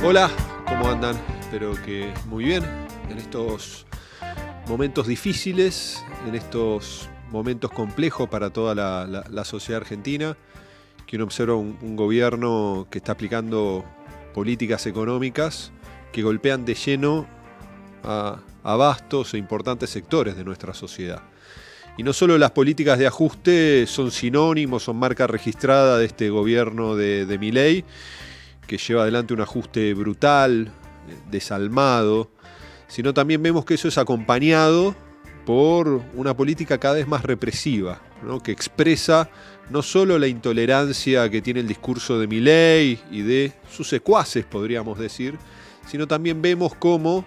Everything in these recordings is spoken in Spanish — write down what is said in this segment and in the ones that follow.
Hola, ¿cómo andan? Espero que muy bien en estos momentos difíciles, en estos momentos complejos para toda la sociedad argentina, que uno observa un gobierno que está aplicando políticas económicas que golpean de lleno a vastos e importantes sectores de nuestra sociedad. Y no solo las políticas de ajuste son sinónimos, son marca registrada de este gobierno de Milei, que lleva adelante un ajuste brutal, desalmado, sino también vemos que eso es acompañado por una política cada vez más represiva, ¿no? Que expresa no solo la intolerancia que tiene el discurso de Milei y de sus secuaces, podríamos decir, sino también vemos cómo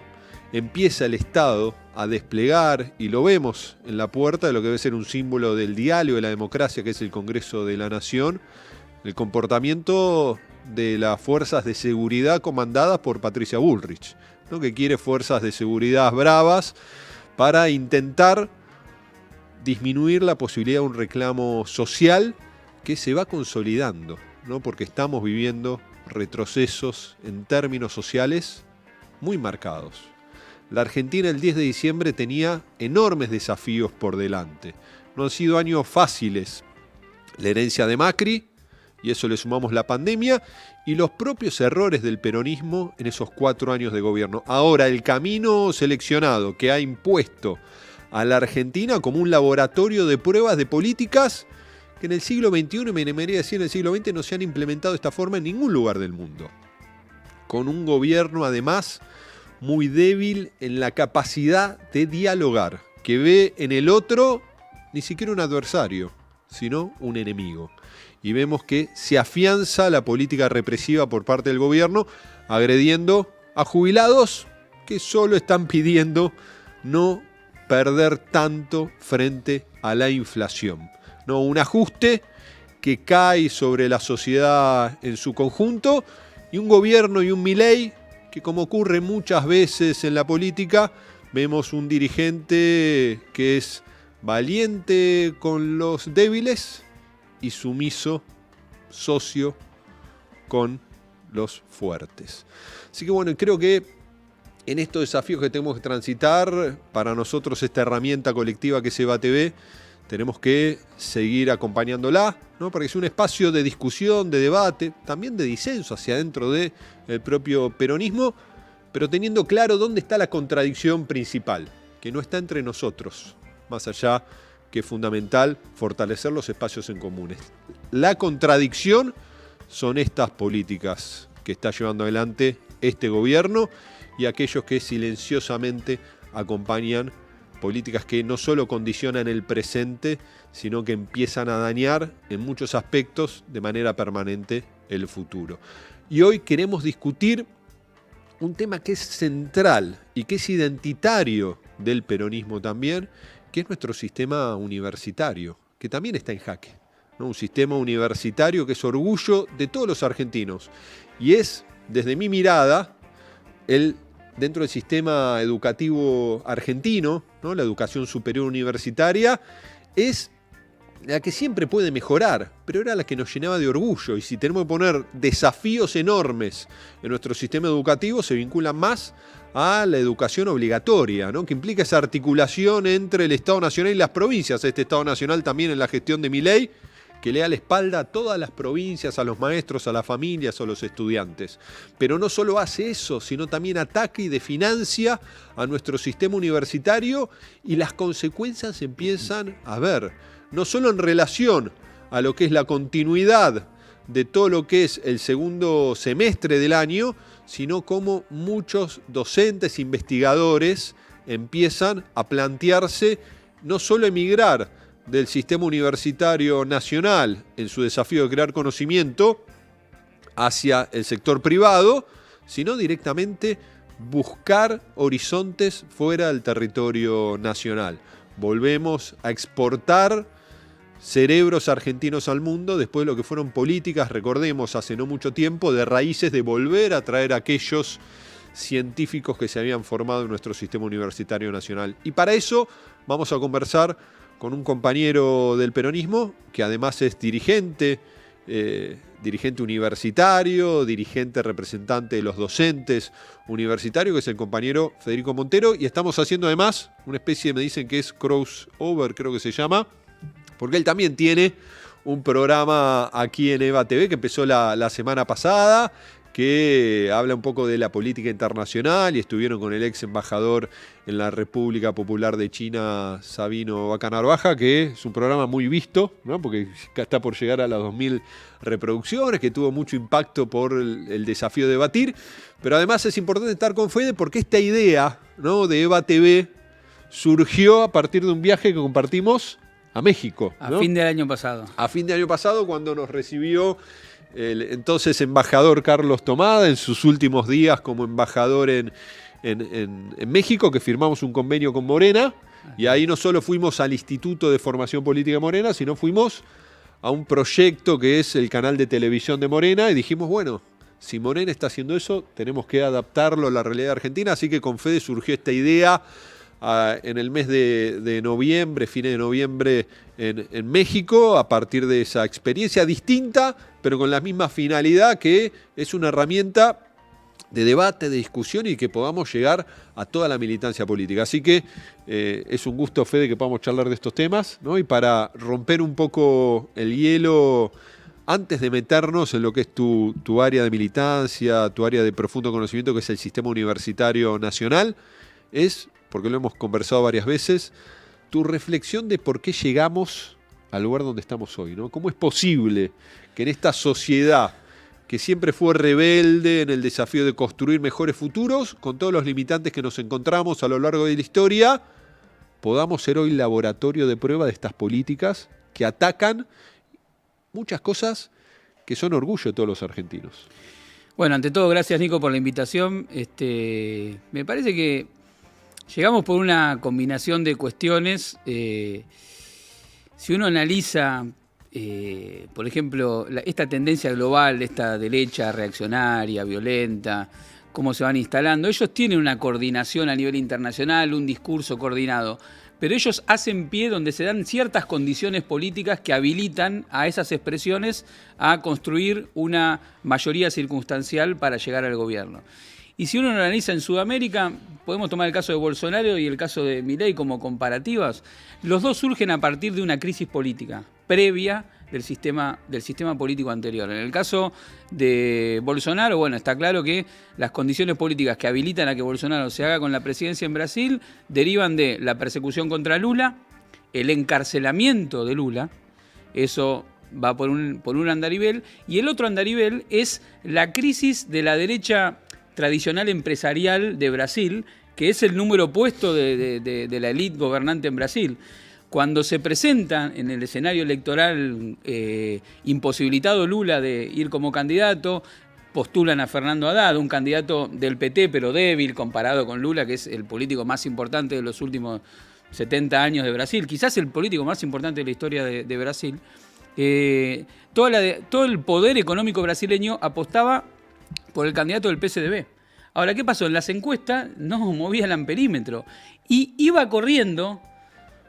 empieza el Estado a desplegar, y lo vemos en la puerta de lo que debe ser un símbolo del diálogo de la democracia, que es el Congreso de la Nación, el comportamiento de las fuerzas de seguridad comandadas por Patricia Bullrich, ¿no? Que quiere fuerzas de seguridad bravas para intentar disminuir la posibilidad de un reclamo social que se va consolidando, ¿no? Porque estamos viviendo retrocesos en términos sociales muy marcados. La Argentina el 10 de diciembre tenía enormes desafíos por delante. No han sido años fáciles. La herencia de Macri, y eso le sumamos la pandemia, y los propios errores del peronismo en esos 4 años de gobierno. Ahora, el camino seleccionado que ha impuesto a la Argentina como un laboratorio de pruebas de políticas que en el siglo XXI, y me animaría a decir en el siglo XX, no se han implementado de esta forma en ningún lugar del mundo. Con un gobierno, además, muy débil en la capacidad de dialogar, que ve en el otro ni siquiera un adversario, sino un enemigo. Y vemos que se afianza la política represiva por parte del gobierno, agrediendo a jubilados que solo están pidiendo no perder tanto frente a la inflación. No, un ajuste que cae sobre la sociedad en su conjunto, y un gobierno y un Milei que, como ocurre muchas veces en la política, vemos un dirigente que es valiente con los débiles y sumiso, socio con los fuertes. Así que bueno, creo que en estos desafíos que tenemos que transitar, para nosotros esta herramienta colectiva que es EVA TV, tenemos que seguir acompañándola, ¿no? Porque es un espacio de discusión, de debate, también de disenso hacia adentro del propio peronismo, pero teniendo claro dónde está la contradicción principal, que no está entre nosotros, más allá que es fundamental fortalecer los espacios en comunes. La contradicción son estas políticas que está llevando adelante este gobierno y aquellos que silenciosamente acompañan políticas que no solo condicionan el presente, sino que empiezan a dañar en muchos aspectos de manera permanente el futuro. Y hoy queremos discutir un tema que es central y que es identitario del peronismo también, que es nuestro sistema universitario, que también está en jaque, ¿no? Un sistema universitario que es orgullo de todos los argentinos y es, desde mi mirada, dentro del sistema educativo argentino, ¿no? La educación superior universitaria es la que siempre puede mejorar, pero era la que nos llenaba de orgullo. Y si tenemos que poner desafíos enormes en nuestro sistema educativo, se vinculan más a la educación obligatoria, ¿no? Que implica esa articulación entre el Estado Nacional y las provincias. Este Estado Nacional también en la gestión de Milei, que le da la espalda a todas las provincias, a los maestros, a las familias, a los estudiantes. Pero no solo hace eso, sino también ataca y desfinancia a nuestro sistema universitario, y las consecuencias se empiezan a ver, no solo en relación a lo que es la continuidad de todo lo que es el segundo semestre del año, sino como muchos docentes, investigadores empiezan a plantearse no solo emigrar del sistema universitario nacional en su desafío de crear conocimiento hacia el sector privado, sino directamente buscar horizontes fuera del territorio nacional. Volvemos a exportar cerebros argentinos al mundo después de lo que fueron políticas, recordemos, hace no mucho tiempo, de raíces de volver a traer a aquellos científicos que se habían formado en nuestro sistema universitario nacional. Y para eso vamos a conversar con un compañero del peronismo, que además es dirigente dirigente universitario, dirigente representante de los docentes universitarios, que es el compañero Federico Montero, y estamos haciendo además una especie, me dicen que es crossover, creo que se llama, porque él también tiene un programa aquí en EVA TV que empezó la semana pasada, que habla un poco de la política internacional, y estuvieron con el ex embajador en la República Popular de China, Sabino Vaca Narvaja, que es un programa muy visto, ¿no? Porque está por llegar a las 2000 reproducciones, que tuvo mucho impacto por el desafío de debatir. Pero además es importante estar con Fede porque esta idea, ¿no?, de EVA TV surgió a partir de un viaje que compartimos a México, ¿no? A fin del año pasado. A fin de año pasado, cuando nos recibió el entonces embajador Carlos Tomada en sus últimos días como embajador en México, que firmamos un convenio con Morena, y ahí no solo fuimos al Instituto de Formación Política Morena, sino fuimos a un proyecto que es el canal de televisión de Morena, y dijimos, bueno, si Morena está haciendo eso, tenemos que adaptarlo a la realidad argentina, así que con Fede surgió esta idea en el mes de noviembre, fines de noviembre en México, a partir de esa experiencia distinta, pero con la misma finalidad, que es una herramienta de debate, de discusión, y que podamos llegar a toda la militancia política. Así que es un gusto, Fede, que podamos charlar de estos temas, ¿no? Y para romper un poco el hielo, antes de meternos en lo que es tu área de militancia, tu área de profundo conocimiento, que es el sistema universitario nacional, porque lo hemos conversado varias veces, tu reflexión de por qué llegamos al lugar donde estamos hoy, ¿no? ¿Cómo es posible que en esta sociedad que siempre fue rebelde en el desafío de construir mejores futuros, con todos los limitantes que nos encontramos a lo largo de la historia, podamos ser hoy laboratorio de prueba de estas políticas que atacan muchas cosas que son orgullo de todos los argentinos? Bueno, ante todo, gracias, Nico, por la invitación. Me parece que llegamos por una combinación de cuestiones. Si uno analiza, por ejemplo, esta tendencia global de esta derecha reaccionaria, violenta, cómo se van instalando, ellos tienen una coordinación a nivel internacional, un discurso coordinado, pero ellos hacen pie donde se dan ciertas condiciones políticas que habilitan a esas expresiones a construir una mayoría circunstancial para llegar al gobierno. Y si uno lo analiza en Sudamérica, podemos tomar el caso de Bolsonaro y el caso de Milei como comparativas. Los dos surgen a partir de una crisis política previa del sistema político anterior. En el caso de Bolsonaro, bueno, está claro que las condiciones políticas que habilitan a que Bolsonaro se haga con la presidencia en Brasil derivan de la persecución contra Lula, el encarcelamiento de Lula, eso va por un andarivel, y el otro andarivel es la crisis de la derecha tradicional empresarial de Brasil, que es el número opuesto de la élite gobernante en Brasil. Cuando se presenta en el escenario electoral imposibilitado Lula de ir como candidato, postulan a Fernando Haddad, un candidato del PT pero débil comparado con Lula, que es el político más importante de los últimos 70 años de Brasil, quizás el político más importante de la historia de Brasil. Todo el poder económico brasileño apostaba por el candidato del PSDB. Ahora, ¿qué pasó? En las encuestas no movía el amperímetro y iba corriendo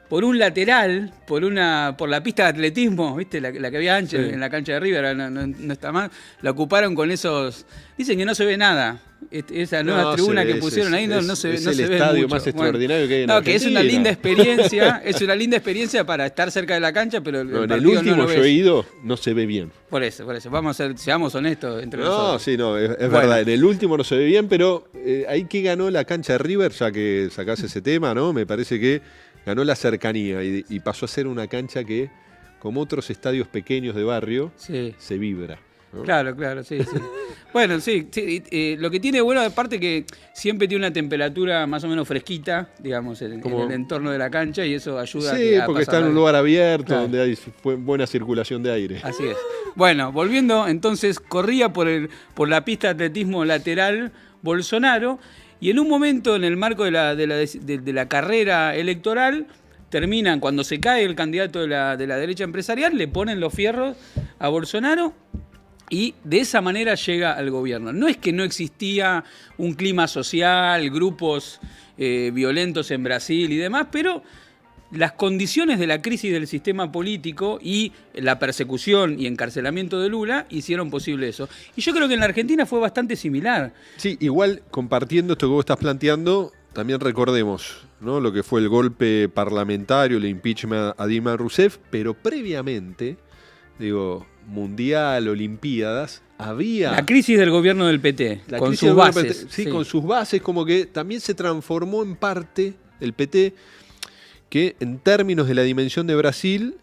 por un lateral, por la pista de atletismo, ¿viste? La que había ancha, sí, en la cancha de River, ahora no está más. La ocuparon con esos... Dicen que no se ve nada. Esa nueva tribuna que pusieron ahí no se ve mucho. Es el estadio más extraordinario que hay en Argentina. Que es una linda experiencia, es una linda experiencia para estar cerca de la cancha, pero en el último yo he ido, no se ve bien. Por eso. Seamos honestos entre nosotros. Sí, es verdad. En el último no se ve bien, pero ahí que ganó la cancha de River, ya que sacás ese tema, ¿no? Me parece que ganó la cercanía y pasó a ser una cancha que, como otros estadios pequeños de barrio, sí, se vibra, ¿no? Claro, sí. Bueno, sí, lo que tiene bueno, aparte que siempre tiene una temperatura más o menos fresquita, digamos, en el entorno de la cancha, y eso ayuda a porque está en un lugar abierto, claro, donde hay buena circulación de aire. Así es. Bueno, volviendo, entonces, corría por la pista de atletismo lateral Bolsonaro, y en un momento, en el marco de la carrera electoral, terminan, cuando se cae el candidato de la derecha empresarial, le ponen los fierros a Bolsonaro y de esa manera llega al gobierno. No es que no existía un clima social, grupos violentos en Brasil y demás, pero las condiciones de la crisis del sistema político y la persecución y encarcelamiento de Lula hicieron posible eso. Y yo creo que en la Argentina fue bastante similar. Sí, igual compartiendo esto que vos estás planteando, también recordemos, ¿no?, lo que fue el golpe parlamentario, el impeachment a Dilma Rousseff, pero previamente, digo, Mundial, Olimpiadas, había... La crisis del gobierno del PT, con sus bases. Sí, con sus bases, como que también se transformó en parte el PT, que en términos de la dimensión de Brasil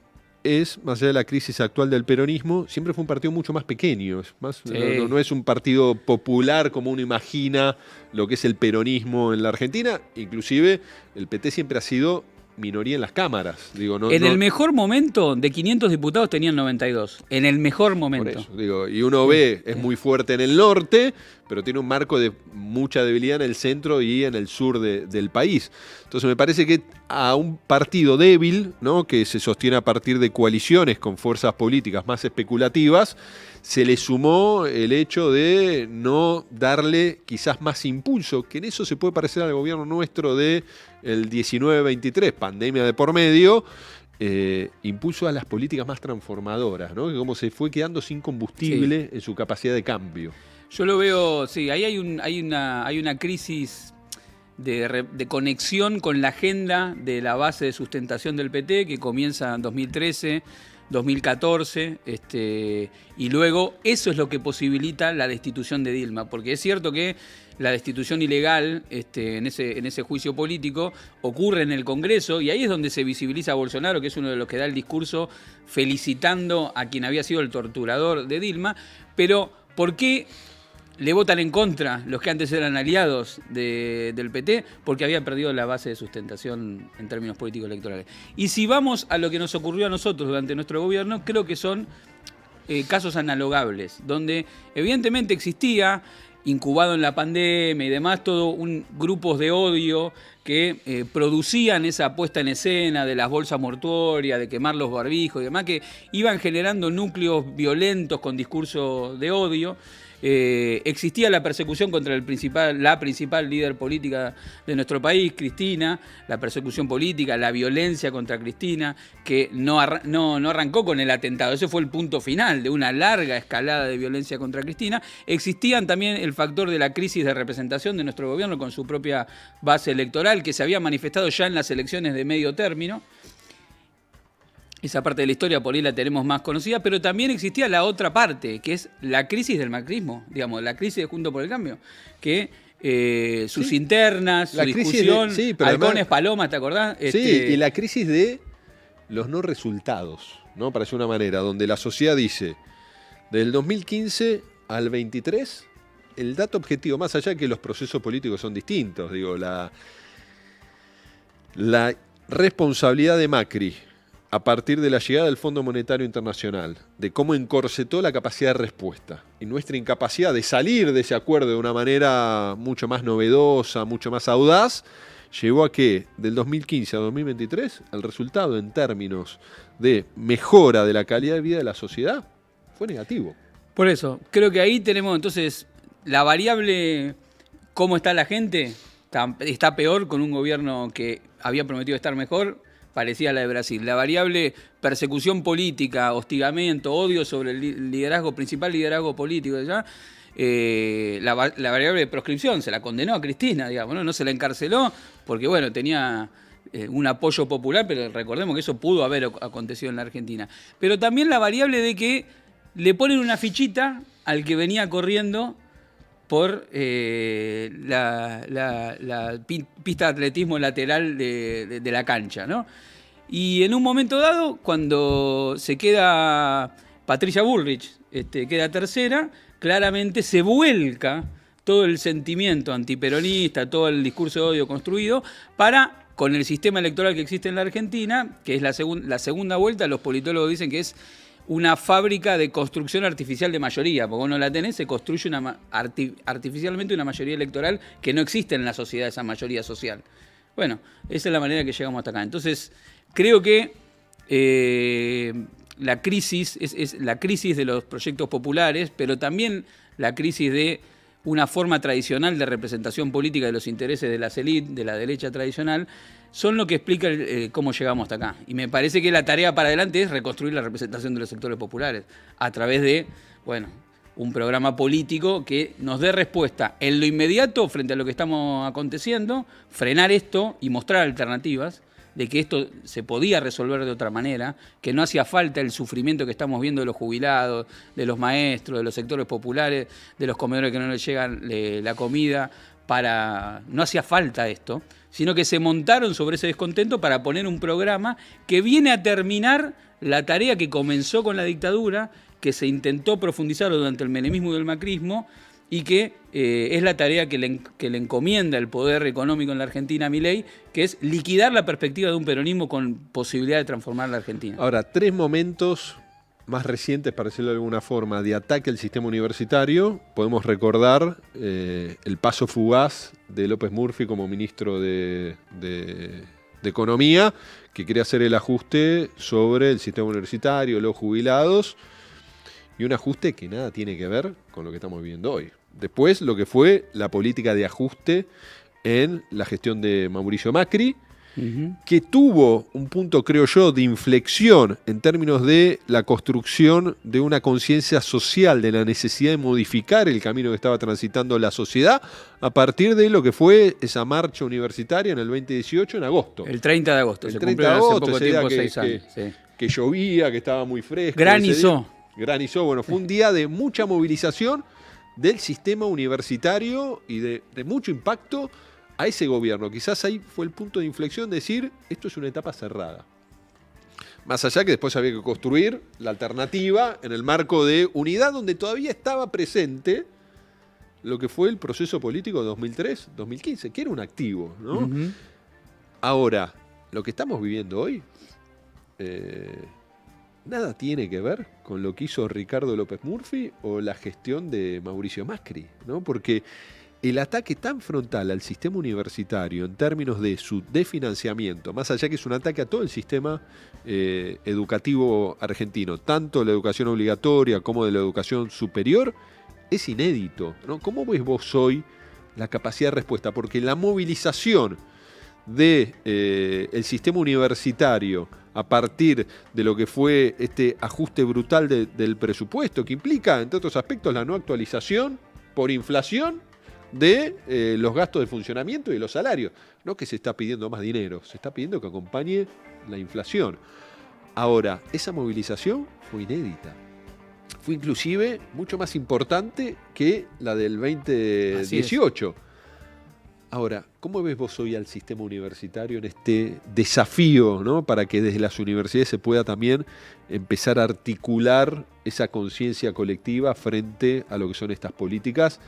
es, más allá de la crisis actual del peronismo, siempre fue un partido mucho más pequeño. No es un partido popular como uno imagina lo que es el peronismo en la Argentina. Inclusive el PT siempre ha sido minoría en las cámaras. Digo, el mejor momento, de 500 diputados tenían 92. En el mejor momento. Por eso, digo, y uno ve, es muy fuerte en el norte, pero tiene un marco de mucha debilidad en el centro y en el sur del país. Entonces me parece que a un partido débil, ¿no?, que se sostiene a partir de coaliciones con fuerzas políticas más especulativas, se le sumó el hecho de no darle quizás más impulso, que en eso se puede parecer al gobierno nuestro del 19-23, pandemia de por medio, impulso a las políticas más transformadoras, ¿no?, que como se fue quedando sin combustible en su capacidad de cambio. Yo lo veo, sí, ahí hay una crisis de conexión con la agenda de la base de sustentación del PT que comienza en 2013, 2014, y luego eso es lo que posibilita la destitución de Dilma, porque es cierto que la destitución ilegal en ese juicio político ocurre en el Congreso y ahí es donde se visibiliza a Bolsonaro, que es uno de los que da el discurso felicitando a quien había sido el torturador de Dilma, pero ¿por qué le votan en contra los que antes eran aliados del PT? Porque había perdido la base de sustentación en términos políticos electorales. Y si vamos a lo que nos ocurrió a nosotros durante nuestro gobierno, creo que son casos analogables, donde evidentemente existía, incubado en la pandemia y demás, todo un grupos de odio que producían esa puesta en escena de las bolsas mortuorias, de quemar los barbijos y demás, que iban generando núcleos violentos con discurso de odio. Existía la persecución contra la principal líder política de nuestro país, Cristina, la persecución política, la violencia contra Cristina, que no arrancó con el atentado, ese fue el punto final de una larga escalada de violencia contra Cristina. Existían también el factor de la crisis de representación de nuestro gobierno con su propia base electoral, que se había manifestado ya en las elecciones de medio término. Esa parte de la historia por ahí la tenemos más conocida, pero también existía la otra parte, que es la crisis del macrismo, digamos, la crisis de Juntos por el Cambio, que sus internas, su discusión, halcones, palomas, ¿te acordás? Sí, y la crisis de los no resultados, ¿no? Para decir una manera, donde la sociedad dice, del 2015 al 23, el dato objetivo, más allá de que los procesos políticos son distintos, digo, la responsabilidad de Macri a partir de la llegada del Fondo Monetario Internacional, de cómo encorsetó la capacidad de respuesta y nuestra incapacidad de salir de ese acuerdo de una manera mucho más novedosa, mucho más audaz, llevó a que del 2015 a 2023 el resultado en términos de mejora de la calidad de vida de la sociedad fue negativo. Por eso, creo que ahí tenemos entonces la variable cómo está la gente, está peor con un gobierno que había prometido estar mejor, parecida a la de Brasil. La variable persecución política, hostigamiento, odio sobre el principal liderazgo político, ¿ya? La variable de proscripción, se la condenó a Cristina, digamos, no se la encarceló porque, bueno, tenía un apoyo popular, pero recordemos que eso pudo haber acontecido en la Argentina. Pero también la variable de que le ponen una fichita al que venía corriendo por la pista de atletismo lateral de la cancha, ¿no? Y en un momento dado, cuando se queda Patricia Bullrich, queda tercera, claramente se vuelca todo el sentimiento antiperonista, todo el discurso de odio construido, con el sistema electoral que existe en la Argentina, que es la segunda vuelta, los politólogos dicen que es una fábrica de construcción artificial de mayoría, porque uno la tenés, se construye artificialmente una mayoría electoral que no existe en la sociedad, esa mayoría social. Bueno, esa es la manera que llegamos hasta acá. Entonces, creo que la crisis es la crisis de los proyectos populares, pero también la crisis de una forma tradicional de representación política de los intereses de las élites, de la derecha tradicional, son lo que explica cómo llegamos hasta acá. Y me parece que la tarea para adelante es reconstruir la representación de los sectores populares a través de, bueno, un programa político que nos dé respuesta en lo inmediato frente a lo que estamos aconteciendo, frenar esto y mostrar alternativas de que esto se podía resolver de otra manera, que no hacía falta el sufrimiento que estamos viendo de los jubilados, de los maestros, de los sectores populares, de los comedores que no les llegan la comida, no hacía falta esto, sino que se montaron sobre ese descontento para poner un programa que viene a terminar la tarea que comenzó con la dictadura, que se intentó profundizar durante el menemismo y el macrismo, y que es la tarea que le encomienda el poder económico en la Argentina a Milei, que es liquidar la perspectiva de un peronismo con posibilidad de transformar la Argentina. Ahora, 3 momentos más recientes, para decirlo de alguna forma, de ataque al sistema universitario. Podemos recordar el paso fugaz de López Murphy como ministro de Economía, que quería hacer el ajuste sobre el sistema universitario, los jubilados, y un ajuste que nada tiene que ver con lo que estamos viviendo hoy. Después, lo que fue la política de ajuste en la gestión de Mauricio Macri, que tuvo un punto, creo yo, de inflexión en términos de la construcción de una conciencia social, de la necesidad de modificar el camino que estaba transitando la sociedad a partir de lo que fue esa marcha universitaria en el 2018, en agosto. El 30 de agosto, se cumplió hace poco tiempo, 6 años. Que llovía, que estaba muy fresco. Granizó, bueno, fue un día de mucha movilización del sistema universitario y de mucho impacto a ese gobierno. Quizás ahí fue el punto de inflexión de decir, esto es una etapa cerrada. Más allá que después había que construir la alternativa en el marco de unidad, donde todavía estaba presente lo que fue el proceso político de 2003-2015, que era un activo, ¿no? Ahora, lo que estamos viviendo hoy nada tiene que ver con lo que hizo Ricardo López Murphy o la gestión de Mauricio Macri, ¿no? Porque el ataque tan frontal al sistema universitario en términos de su desfinanciamiento, más allá que es un ataque a todo el sistema educativo argentino, tanto la educación obligatoria como de la educación superior, es inédito, ¿no? ¿Cómo ves vos hoy la capacidad de respuesta? Porque la movilización del sistema universitario a partir de lo que fue este ajuste brutal del presupuesto, que implica, entre otros aspectos, la no actualización por inflación de los gastos de funcionamiento y los salarios. No que se está pidiendo más dinero, se está pidiendo que acompañe la inflación. Ahora, esa movilización fue inédita. Fue inclusive mucho más importante que la del 2018. Ahora, ¿cómo ves vos hoy al sistema universitario en este desafío, ¿no? Para que desde las universidades se pueda también empezar a articular esa conciencia colectiva frente a lo que son estas políticas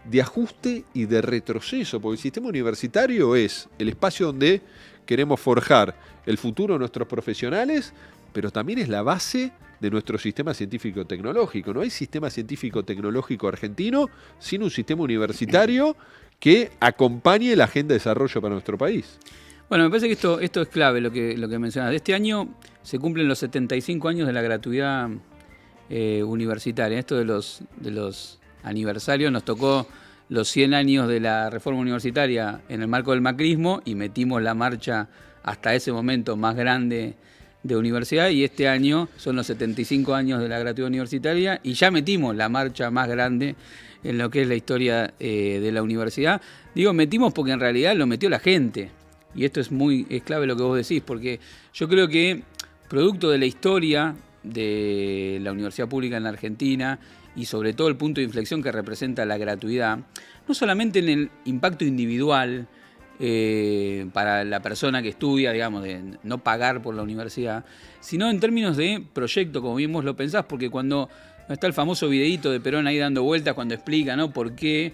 de ajuste y de retroceso? Porque el sistema universitario es el espacio donde queremos forjar el futuro de nuestros profesionales, pero también es la base de nuestro sistema científico-tecnológico. No hay sistema científico-tecnológico argentino sin un sistema universitario que acompañe la agenda de desarrollo para nuestro país. Bueno, me parece que esto es clave, lo que mencionas. Este año se cumplen los 75 años de la gratuidad universitaria. Esto de los aniversarios, nos tocó los 100 años de la reforma universitaria en el marco del macrismo y metimos la marcha hasta ese momento más grande de universidad, y este año son los 75 años de la gratuidad universitaria y ya metimos la marcha más grande en lo que es la historia de la universidad. Digo metimos porque en realidad lo metió la gente, y esto es clave lo que vos decís, porque yo creo que producto de la historia de la universidad pública en la Argentina y sobre todo el punto de inflexión que representa la gratuidad, no solamente en el impacto individual para la persona que estudia, digamos, de no pagar por la universidad, sino en términos de proyecto, como bien vos lo pensás, porque cuando está el famoso videíto de Perón ahí dando vueltas cuando explica, ¿no?, por qué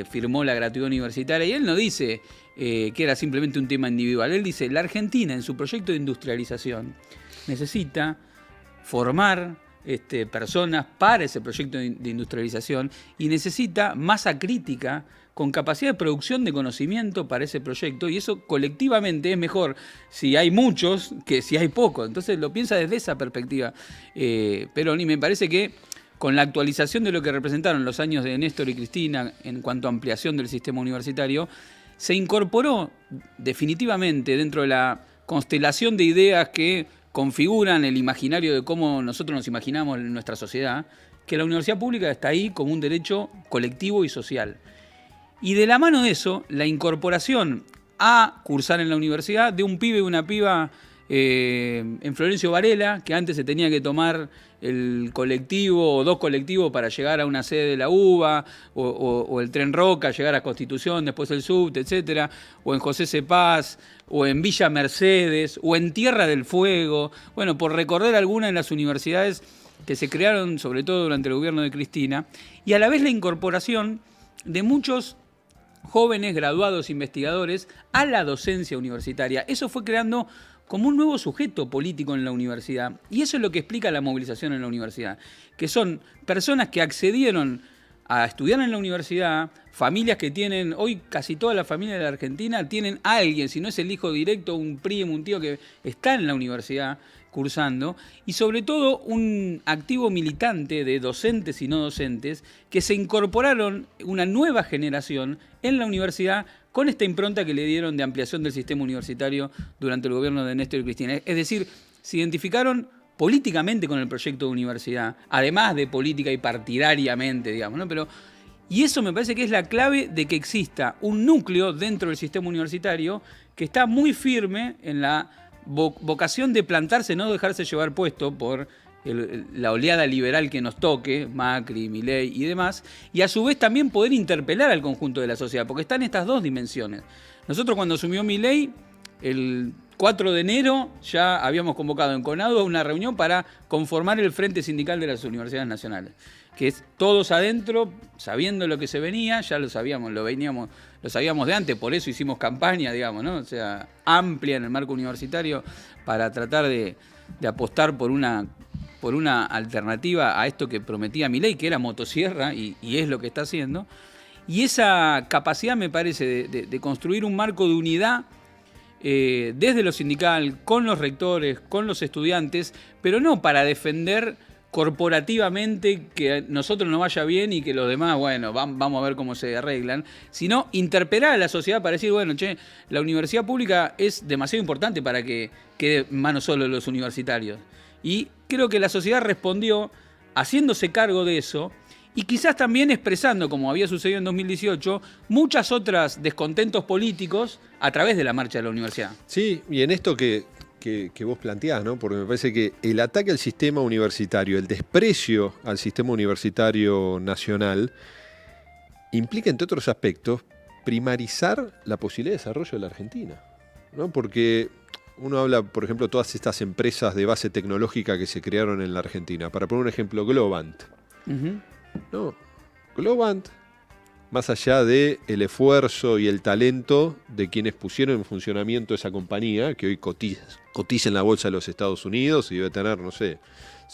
firmó la gratuidad universitaria, y él no dice que era simplemente un tema individual, él dice, la Argentina en su proyecto de industrialización necesita formar personas para ese proyecto de industrialización y necesita masa crítica con capacidad de producción de conocimiento para ese proyecto, y eso colectivamente es mejor si hay muchos que si hay pocos. Entonces lo piensa desde esa perspectiva. Perón, y me parece que con la actualización de lo que representaron los años de Néstor y Cristina en cuanto a ampliación del sistema universitario, se incorporó definitivamente dentro de la constelación de ideas que configuran el imaginario de cómo nosotros nos imaginamos en nuestra sociedad, que la universidad pública está ahí como un derecho colectivo y social. Y de la mano de eso, la incorporación a cursar en la universidad de un pibe y una piba en Florencio Varela, que antes se tenía que tomar el colectivo o dos colectivos para llegar a una sede de la UBA, o el tren Roca, llegar a Constitución, después el subte, etcétera, o en José Cepaz, o en Villa Mercedes, o en Tierra del Fuego. Bueno, por recordar algunas de las universidades que se crearon sobre todo durante el gobierno de Cristina, y a la vez la incorporación de muchos jóvenes graduados investigadores a la docencia universitaria. Eso fue creando como un nuevo sujeto político en la universidad. Y eso es lo que explica la movilización en la universidad, que son personas que accedieron a estudiar en la universidad, familias que tienen, hoy casi todas las familias de la Argentina tienen a alguien, si no es el hijo directo, un primo, un tío que está en la universidad cursando, y sobre todo un activo militante de docentes y no docentes que se incorporaron una nueva generación en la universidad con esta impronta que le dieron de ampliación del sistema universitario durante el gobierno de Néstor y Cristina. Es decir, se identificaron políticamente con el proyecto de universidad, además de política y partidariamente, digamos, ¿no? Y eso me parece que es la clave de que exista un núcleo dentro del sistema universitario que está muy firme en la vocación de plantarse, no dejarse llevar puesto por la oleada liberal que nos toque, Macri, Milei y demás, y a su vez también poder interpelar al conjunto de la sociedad, porque están estas dos dimensiones. Nosotros cuando asumió Milei, el 4 de enero ya habíamos convocado en Conado una reunión para conformar el Frente Sindical de las Universidades Nacionales, que es todos adentro, sabiendo lo que se venía, ya lo sabíamos, lo sabíamos de antes, por eso hicimos campaña, digamos, ¿no? O sea, amplia en el marco universitario para tratar de apostar por una alternativa a esto que prometía Milei, que era motosierra, y es lo que está haciendo. Y esa capacidad, me parece, de construir un marco de unidad desde lo sindical, con los rectores, con los estudiantes, pero no para defender corporativamente que a nosotros nos vaya bien y que los demás, bueno, vamos a ver cómo se arreglan, sino interpelar a la sociedad para decir, bueno, che, la universidad pública es demasiado importante para que quede en manos solo de los universitarios. Y creo que la sociedad respondió haciéndose cargo de eso y quizás también expresando, como había sucedido en 2018, muchas otras descontentos políticos a través de la marcha de la universidad. Sí, y en esto que vos planteás, ¿no? Porque me parece que el ataque al sistema universitario, el desprecio al sistema universitario nacional, implica, entre otros aspectos, primarizar la posibilidad de desarrollo de la Argentina, ¿no? Porque uno habla, por ejemplo, de todas estas empresas de base tecnológica que se crearon en la Argentina. Para poner un ejemplo, Globant. No, Globant, más allá del esfuerzo y el talento de quienes pusieron en funcionamiento esa compañía, que hoy cotiza en la bolsa de los Estados Unidos y debe tener, no sé,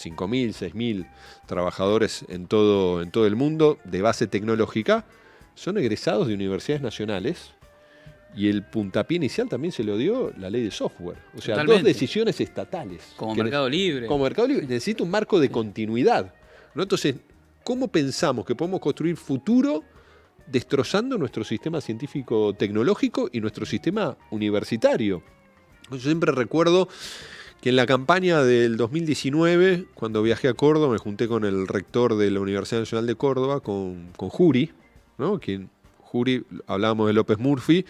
5.000, 6.000 trabajadores en todo el mundo de base tecnológica, son egresados de universidades nacionales. Y el puntapié inicial también se lo dio la ley de software. O sea, totalmente. Dos decisiones estatales. Como Mercado Libre. Como Mercado Libre. Necesita un marco de continuidad, ¿no? Entonces, ¿cómo pensamos que podemos construir futuro destrozando nuestro sistema científico-tecnológico y nuestro sistema universitario? Yo siempre recuerdo que en la campaña del 2019, cuando viajé a Córdoba, me junté con el rector de la Universidad Nacional de Córdoba, con Jury, ¿no? Jury, hablábamos de López Murphy,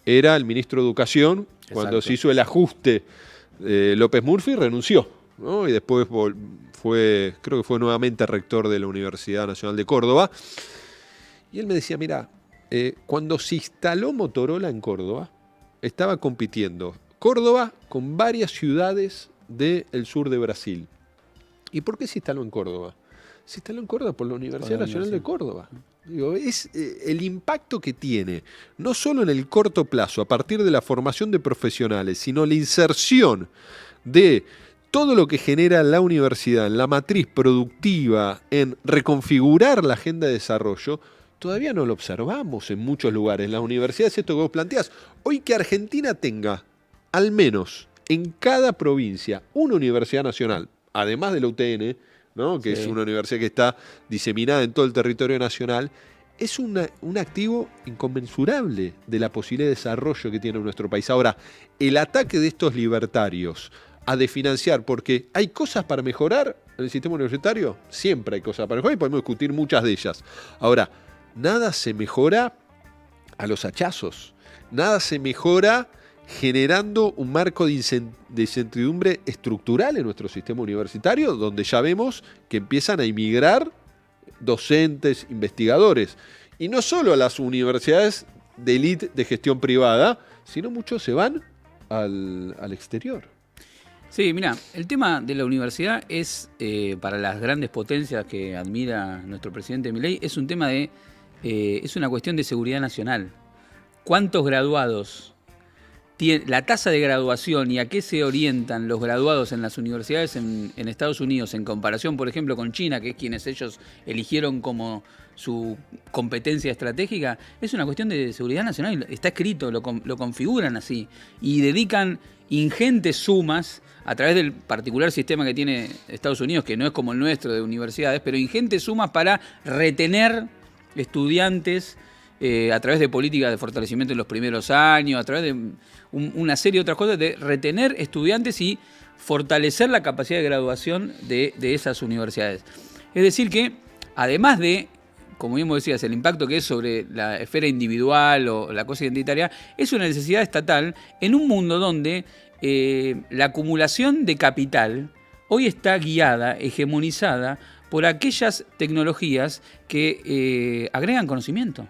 era el ministro de Educación. Exacto. Cuando se hizo el ajuste, López Murphy renunció, ¿no? Y después creo que fue nuevamente rector de la Universidad Nacional de Córdoba. Y él me decía, mira, cuando se instaló Motorola en Córdoba, estaba compitiendo Córdoba con varias ciudades del sur de Brasil. ¿Y por qué se instaló en Córdoba? Se instaló en Córdoba por la Universidad Nacional de Córdoba. Digo, es el impacto que tiene, no solo en el corto plazo, a partir de la formación de profesionales, sino la inserción de todo lo que genera la universidad en la matriz productiva, en reconfigurar la agenda de desarrollo. Todavía no lo observamos en muchos lugares. Las universidades, esto que vos planteás, hoy que Argentina tenga al menos en cada provincia una universidad nacional, además de la UTN, ¿no? Que Sí. es una universidad que está diseminada en todo el territorio nacional, es un activo inconmensurable de la posibilidad de desarrollo que tiene nuestro país. Ahora, el ataque de estos libertarios a desfinanciar, porque hay cosas para mejorar en el sistema universitario, siempre hay cosas para mejorar y podemos discutir muchas de ellas. Ahora, nada se mejora a los hachazos, nada se mejora generando un marco de incertidumbre estructural en nuestro sistema universitario, donde ya vemos que empiezan a emigrar docentes, investigadores, y no solo a las universidades de élite de gestión privada, sino muchos se van al exterior. Sí, mira, el tema de la universidad es, para las grandes potencias que admira nuestro presidente Milei, es un tema es una cuestión de seguridad nacional. ¿Cuántos graduados tiene la tasa de graduación y a qué se orientan los graduados en las universidades en Estados Unidos en comparación, por ejemplo, con China, que es quienes ellos eligieron como su competencia estratégica? Es una cuestión de seguridad nacional, está escrito, lo configuran así y dedican ingentes sumas a través del particular sistema que tiene Estados Unidos, que no es como el nuestro de universidades, pero ingentes sumas para retener estudiantes a través de políticas de fortalecimiento en los primeros años, a través de una serie de otras cosas, de retener estudiantes y fortalecer la capacidad de graduación de esas universidades. Es decir que, además de, como bien vos decías, el impacto que es sobre la esfera individual o la cosa identitaria, es una necesidad estatal en un mundo donde la acumulación de capital hoy está guiada, hegemonizada por aquellas tecnologías que agregan conocimiento.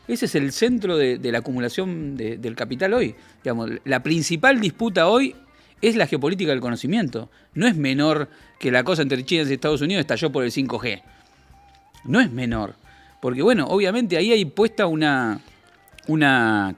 Ese es el centro de la acumulación del capital hoy. Digamos, la principal disputa hoy es la geopolítica del conocimiento. No es menor que la cosa entre China y Estados Unidos estalló por el 5G. No es menor. Porque, bueno, obviamente ahí hay puesta una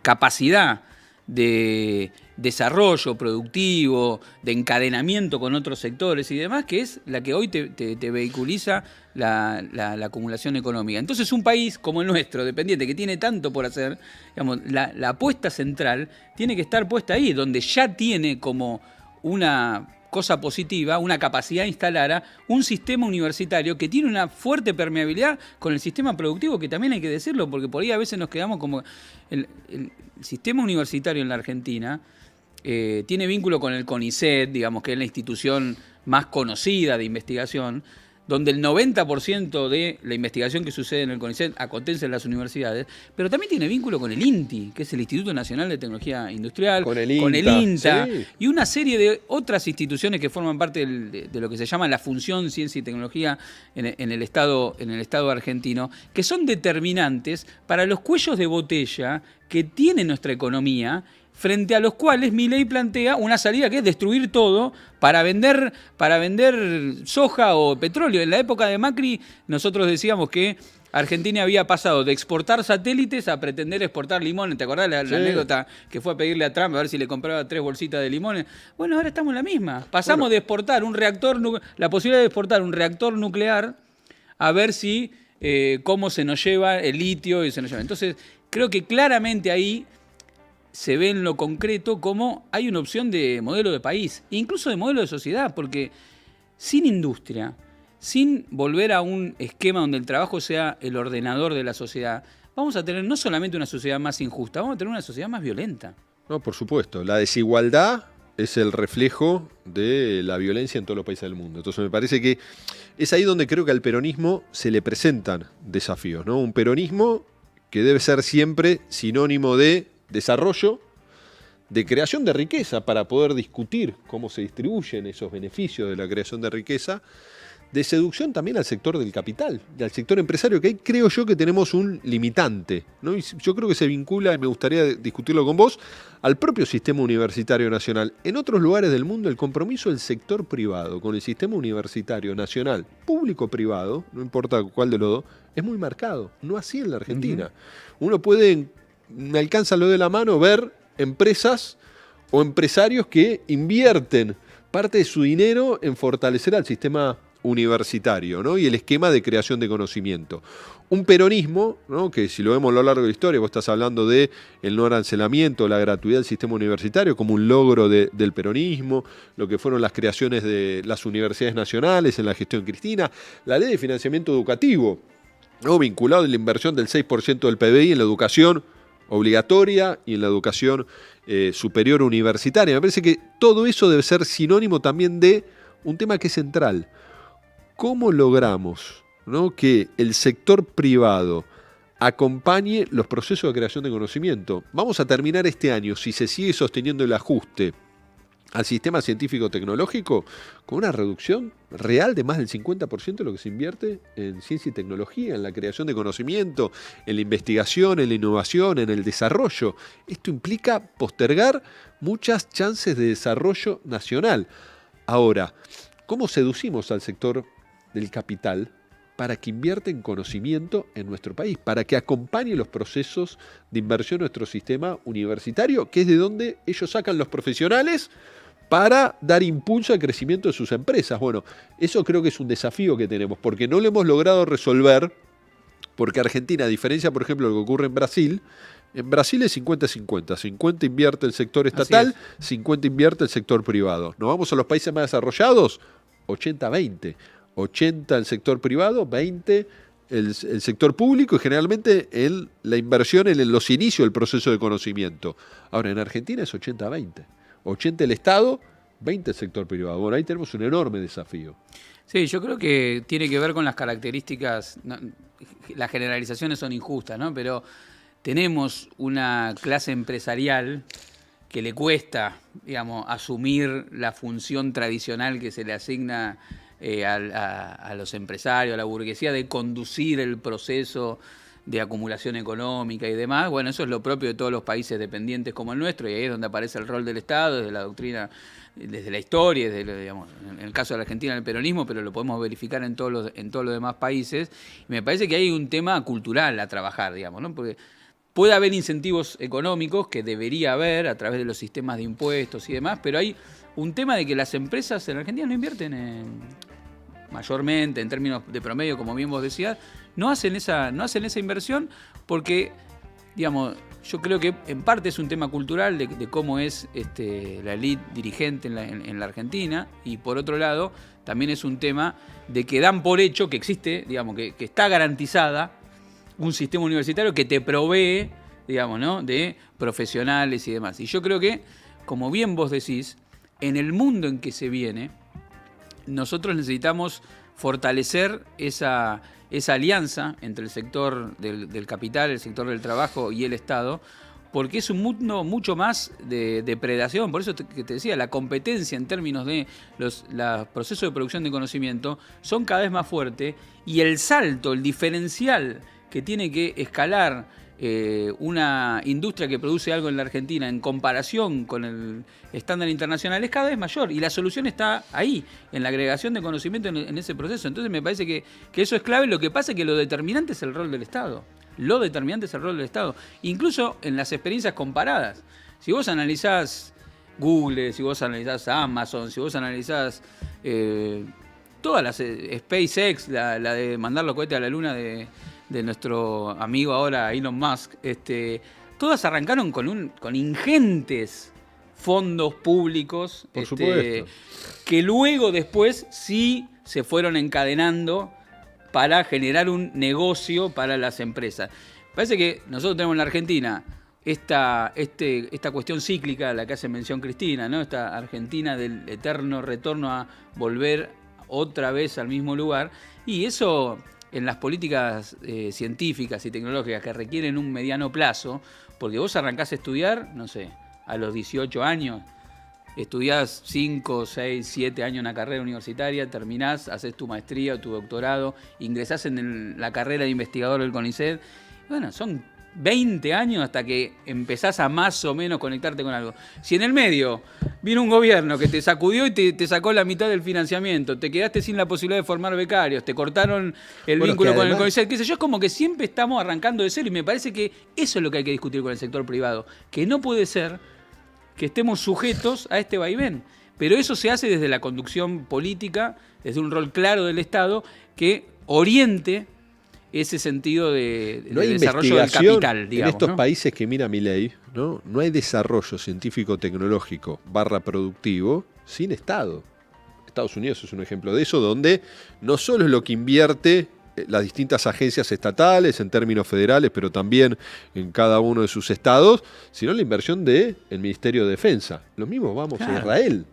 capacidad de desarrollo productivo, de encadenamiento con otros sectores y demás, que es la que hoy te vehiculiza la acumulación económica. Entonces, un país como el nuestro, dependiente, que tiene tanto por hacer, digamos, la apuesta central tiene que estar puesta ahí, donde ya tiene como una cosa positiva, una capacidad instalada, un sistema universitario que tiene una fuerte permeabilidad con el sistema productivo, que también hay que decirlo, porque por ahí a veces nos quedamos como... El sistema universitario en la Argentina tiene vínculo con el CONICET, digamos que es la institución más conocida de investigación, donde el 90% de la investigación que sucede en el CONICET acontece en las universidades, pero también tiene vínculo con el INTI, que es el Instituto Nacional de Tecnología Industrial, con el INTA, sí, y una serie de otras instituciones que forman parte de lo que se llama la función Ciencia y Tecnología en el Estado argentino, que son determinantes para los cuellos de botella que tiene nuestra economía, frente a los cuales Milei plantea una salida que es destruir todo para vender soja o petróleo. En la época de Macri nosotros decíamos que Argentina había pasado de exportar satélites a pretender exportar limones. ¿Te acordás la anécdota que fue a pedirle a Trump a ver si le compraba 3 bolsitas de limones? Bueno, ahora estamos en la misma. Pasamos de exportar la posibilidad de exportar un reactor nuclear a ver si cómo se nos lleva el litio y se nos lleva. Entonces, creo que claramente ahí se ve en lo concreto cómo hay una opción de modelo de país, incluso de modelo de sociedad, porque sin industria, sin volver a un esquema donde el trabajo sea el ordenador de la sociedad, vamos a tener no solamente una sociedad más injusta, vamos a tener una sociedad más violenta. No, por supuesto. La desigualdad es el reflejo de la violencia en todos los países del mundo. Entonces me parece que es ahí donde creo que al peronismo se le presentan desafíos, ¿no? Un peronismo que debe ser siempre sinónimo de desarrollo, de creación de riqueza para poder discutir cómo se distribuyen esos beneficios de la creación de riqueza, de seducción también al sector del capital, y al sector empresario, que ahí creo yo que tenemos un limitante, ¿no? Y yo creo que se vincula, y me gustaría discutirlo con vos, al propio sistema universitario nacional. En otros lugares del mundo el compromiso del sector privado con el sistema universitario nacional, público-privado, no importa cuál de los dos, es muy marcado, no así en la Argentina. Uno puede, me alcanza lo de la mano, ver empresas o empresarios que invierten parte de su dinero en fortalecer al sistema universitario, ¿no? Y el esquema de creación de conocimiento. Un peronismo, ¿no? Que si lo vemos a lo largo de la historia, vos estás hablando de el no arancelamiento, la gratuidad del sistema universitario como un logro del peronismo, lo que fueron las creaciones de las universidades nacionales en la gestión cristina, la ley de financiamiento educativo, ¿no? Vinculado a la inversión del 6% del PBI en la educación obligatoria y en la educación superior universitaria. Me parece que todo eso debe ser sinónimo también de un tema que es central. ¿Cómo logramos, ¿no?, que el sector privado acompañe los procesos de creación de conocimiento? Vamos a terminar este año, si se sigue sosteniendo el ajuste al sistema científico-tecnológico, con una reducción real de más del 50% de lo que se invierte en ciencia y tecnología, en la creación de conocimiento, en la investigación, en la innovación, en el desarrollo. Esto implica postergar muchas chances de desarrollo nacional. Ahora, ¿cómo seducimos al sector del capital para que invierta en conocimiento en nuestro país, para que acompañe los procesos de inversión en nuestro sistema universitario, que es de donde ellos sacan los profesionales para dar impulso al crecimiento de sus empresas? Bueno, eso creo que es un desafío que tenemos, porque no lo hemos logrado resolver, porque Argentina, a diferencia, por ejemplo, de lo que ocurre en Brasil es 50-50. 50 invierte el sector estatal, 50 invierte el sector privado. Nos vamos a los países más desarrollados, 80-20. 80 el sector privado, 20 el sector público y generalmente la inversión en los inicios del proceso de conocimiento. Ahora, en Argentina es 80-20. 80 el Estado, 20 el sector privado. Bueno, ahí tenemos un enorme desafío. Sí, yo creo que tiene que ver con las características, no, las generalizaciones son injustas, ¿no? Pero tenemos una clase empresarial que le cuesta, digamos, asumir la función tradicional que se le asigna a los empresarios, a la burguesía, de conducir el proceso de acumulación económica y demás. Bueno, eso es lo propio de todos los países dependientes como el nuestro, y ahí es donde aparece el rol del Estado, desde la doctrina, desde la historia, digamos, en el caso de la Argentina, el peronismo, pero lo podemos verificar en todos los demás países. Y me parece que hay un tema cultural a trabajar, digamos, ¿no? Porque puede haber incentivos económicos, que debería haber a través de los sistemas de impuestos y demás, pero hay un tema de que las empresas en Argentina no invierten mayormente, en términos de promedio, como bien vos decías, no hacen esa inversión porque, digamos, yo creo que en parte es un tema cultural de cómo es la élite dirigente en la Argentina, y por otro lado también es un tema de que dan por hecho que existe, digamos, que está garantizada un sistema universitario que te provee, digamos, ¿no?, de profesionales y demás. Y yo creo que, como bien vos decís, en el mundo en que se viene, nosotros necesitamos fortalecer esa alianza entre el sector del capital, el sector del trabajo y el Estado, porque es un mundo mucho más de predación. Por eso que te decía, la competencia en términos de los procesos de producción de conocimiento son cada vez más fuertes, y el salto, el diferencial que tiene que escalar una industria que produce algo en la Argentina en comparación con el estándar internacional es cada vez mayor, y la solución está ahí, en la agregación de conocimiento en ese proceso. Entonces me parece que eso es clave. Lo que pasa es que lo determinante es el rol del Estado. Lo determinante es el rol del Estado. Incluso en las experiencias comparadas. Si vos analizás Google, si vos analizás Amazon, si vos analizás todas las SpaceX, la de mandar los cohetes a la luna de nuestro amigo ahora Elon Musk, todas arrancaron con ingentes fondos públicos, por supuesto, que luego después sí se fueron encadenando para generar un negocio para las empresas. Parece que nosotros tenemos en la Argentina esta cuestión cíclica a la que hace mención Cristina, ¿no? Esta Argentina del eterno retorno a volver otra vez al mismo lugar, y eso en las políticas científicas y tecnológicas que requieren un mediano plazo, porque vos arrancás a estudiar, no sé, a los 18 años, estudiás 5, 6, 7 años una carrera universitaria, terminás, haces tu maestría o tu doctorado, ingresás en la carrera de investigador del CONICET. Bueno, son 20 años hasta que empezás a más o menos conectarte con algo. Si en el medio vino un gobierno que te sacudió y te sacó la mitad del financiamiento, te quedaste sin la posibilidad de formar becarios, te cortaron el vínculo con el CONICET, qué sé yo, es como que siempre estamos arrancando de cero, y me parece que eso es lo que hay que discutir con el sector privado, que no puede ser que estemos sujetos a este vaivén. pero eso se hace desde la conducción política, desde un rol claro del Estado que oriente ese sentido de desarrollo del capital, digamos. En estos ¿no? países que mira Milei, ¿no? No hay desarrollo científico-tecnológico /productivo sin Estado. Estados Unidos es un ejemplo de eso, donde no solo es lo que invierte las distintas agencias estatales en términos federales, pero también en cada uno de sus estados, sino la inversión del Ministerio de Defensa. Lo mismo vamos a Israel.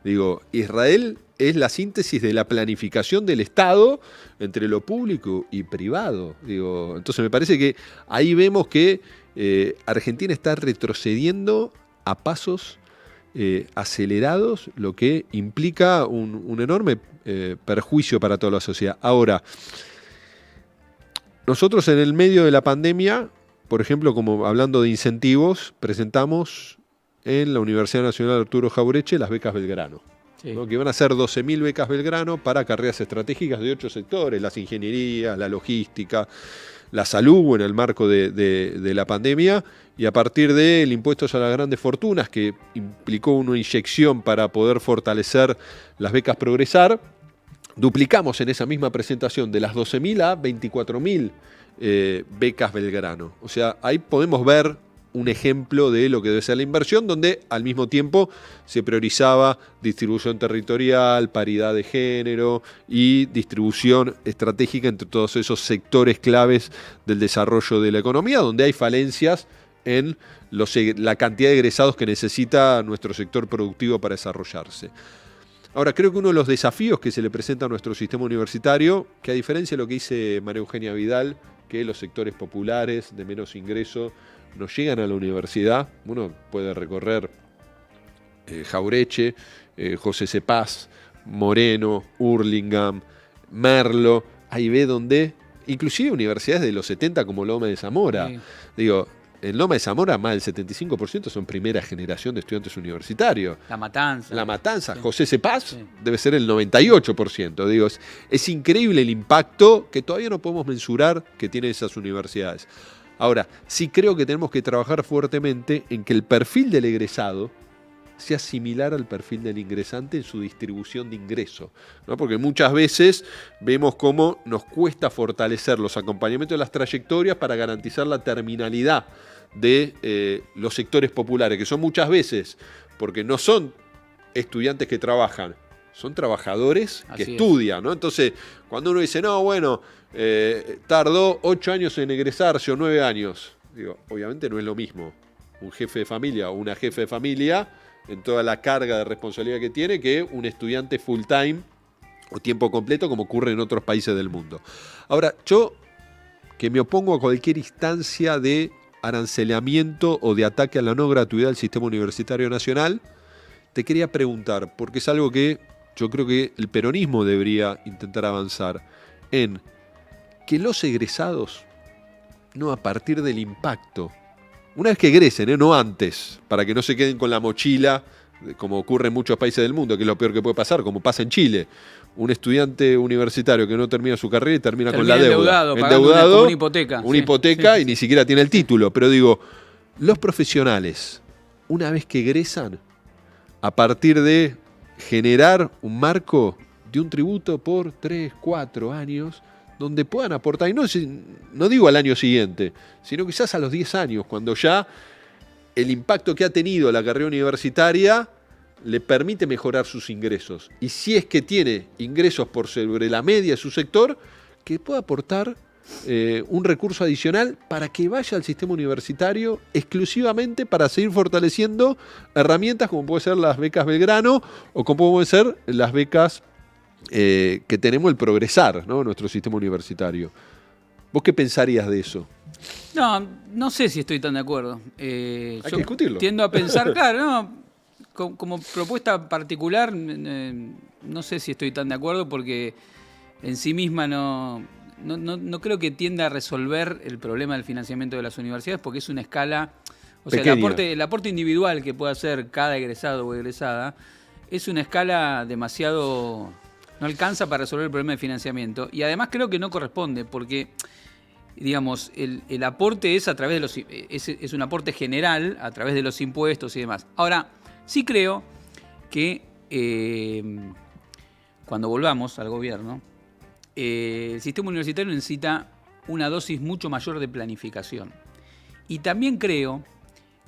Digo, Israel es la síntesis de la planificación del Estado entre lo público y privado. Digo, entonces me parece que ahí vemos que Argentina está retrocediendo a pasos acelerados, lo que implica un enorme perjuicio para toda la sociedad. Ahora, nosotros en el medio de la pandemia, por ejemplo, como hablando de incentivos, presentamos en la Universidad Nacional Arturo Jauretche las becas Belgrano, sí, ¿no? Que van a ser 12.000 becas Belgrano para carreras estratégicas de 8 sectores, las ingenierías, la logística, la salud en el marco de la pandemia, y a partir del impuesto a las grandes fortunas, que implicó una inyección para poder fortalecer las becas Progresar, duplicamos en esa misma presentación de las 12.000 a 24.000 becas Belgrano. O sea, ahí podemos ver un ejemplo de lo que debe ser la inversión, donde al mismo tiempo se priorizaba distribución territorial, paridad de género y distribución estratégica entre todos esos sectores claves del desarrollo de la economía, donde hay falencias en la cantidad de egresados que necesita nuestro sector productivo para desarrollarse. Ahora, creo que uno de los desafíos que se le presenta a nuestro sistema universitario, que a diferencia de lo que dice María Eugenia Vidal, que los sectores populares de menos ingreso no llegan a la universidad, uno puede recorrer Jauretche, José Cepaz, Moreno, Hurlingham, Merlo, ahí ve donde, inclusive universidades de los 70 como Loma de Zamora, sí. Digo, en Loma de Zamora más del 75% son primera generación de estudiantes universitarios. La Matanza. Sí. José Cepaz, sí, debe ser el 98%. Digo, es increíble el impacto que todavía no podemos mensurar que tienen esas universidades. Ahora, sí creo que tenemos que trabajar fuertemente en que el perfil del egresado sea similar al perfil del ingresante en su distribución de ingreso, ¿no? Porque muchas veces vemos cómo nos cuesta fortalecer los acompañamientos de las trayectorias para garantizar la terminalidad de los sectores populares, que son muchas veces, porque no son estudiantes que trabajan, son trabajadores que estudian, ¿no? Entonces, cuando uno dice, no, bueno, tardó 8 años en egresarse o 9 años, digo, obviamente no es lo mismo un jefe de familia o una jefe de familia en toda la carga de responsabilidad que tiene que un estudiante full time o tiempo completo como ocurre en otros países del mundo. Ahora, yo que me opongo a cualquier instancia de arancelamiento o de ataque a la no gratuidad del sistema universitario nacional, te quería preguntar, porque es algo que yo creo que el peronismo debería intentar avanzar en que los egresados, no a partir del impacto, una vez que egresen, no antes, para que no se queden con la mochila, como ocurre en muchos países del mundo, que es lo peor que puede pasar, como pasa en Chile. Un estudiante universitario que no termina su carrera y termina con la deuda. Endeudado, una hipoteca. Una hipoteca y ni siquiera tiene el título. Pero digo, los profesionales, una vez que egresan, a partir de generar un marco de un tributo por 3, 4 años, donde puedan aportar, y no digo al año siguiente, sino quizás a los 10 años, cuando ya el impacto que ha tenido la carrera universitaria le permite mejorar sus ingresos. Y si es que tiene ingresos por sobre la media de su sector, que pueda aportar un recurso adicional para que vaya al sistema universitario exclusivamente para seguir fortaleciendo herramientas como puede ser las becas Belgrano o como pueden ser las becas que tenemos el Progresar, ¿no? Nuestro sistema universitario. ¿Vos qué pensarías de eso? No sé si estoy tan de acuerdo. Hay que discutirlo. Tiendo a pensar, claro, como propuesta particular, no sé si estoy tan de acuerdo porque en sí misma no creo que tienda a resolver el problema del financiamiento de las universidades porque es una escala, o sea, el aporte individual que puede hacer cada egresado o egresada es una escala demasiado... No alcanza para resolver el problema de financiamiento. Y además creo que no corresponde, porque, digamos, el aporte es a través de es un aporte general, a través de los impuestos y demás. Ahora, sí creo que cuando volvamos al gobierno, el sistema universitario necesita una dosis mucho mayor de planificación. Y también creo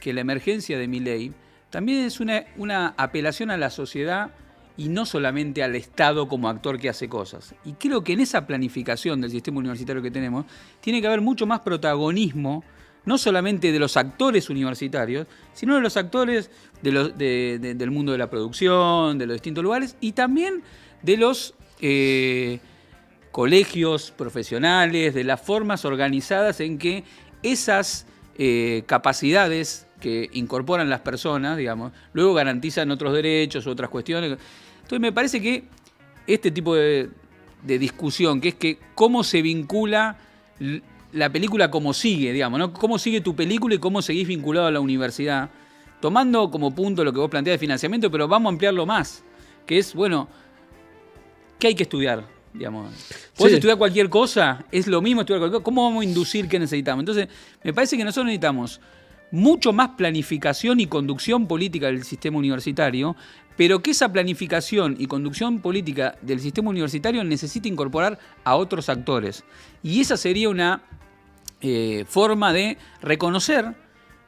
que la emergencia de Milei también es una apelación a la sociedad y no solamente al Estado como actor que hace cosas. Y creo que en esa planificación del sistema universitario que tenemos tiene que haber mucho más protagonismo, no solamente de los actores universitarios, sino de los actores del mundo de la producción, de los distintos lugares, y también de los colegios profesionales, de las formas organizadas en que esas capacidades que incorporan las personas, digamos, luego garantizan otros derechos u otras cuestiones. Entonces me parece que este tipo de discusión, que es que cómo se vincula la película, cómo sigue, digamos, ¿no? Cómo sigue tu película y cómo seguís vinculado a la universidad, tomando como punto lo que vos planteás de financiamiento, pero vamos a ampliarlo más, que es, bueno, ¿qué hay que estudiar? Digamos, ¿podés estudiar cualquier cosa? ¿Es lo mismo estudiar cualquier cosa? ¿Cómo vamos a inducir qué necesitamos? Entonces, me parece que nosotros necesitamos mucho más planificación y conducción política del sistema universitario, pero que esa planificación y conducción política del sistema universitario necesita incorporar a otros actores. Y esa sería una forma de reconocer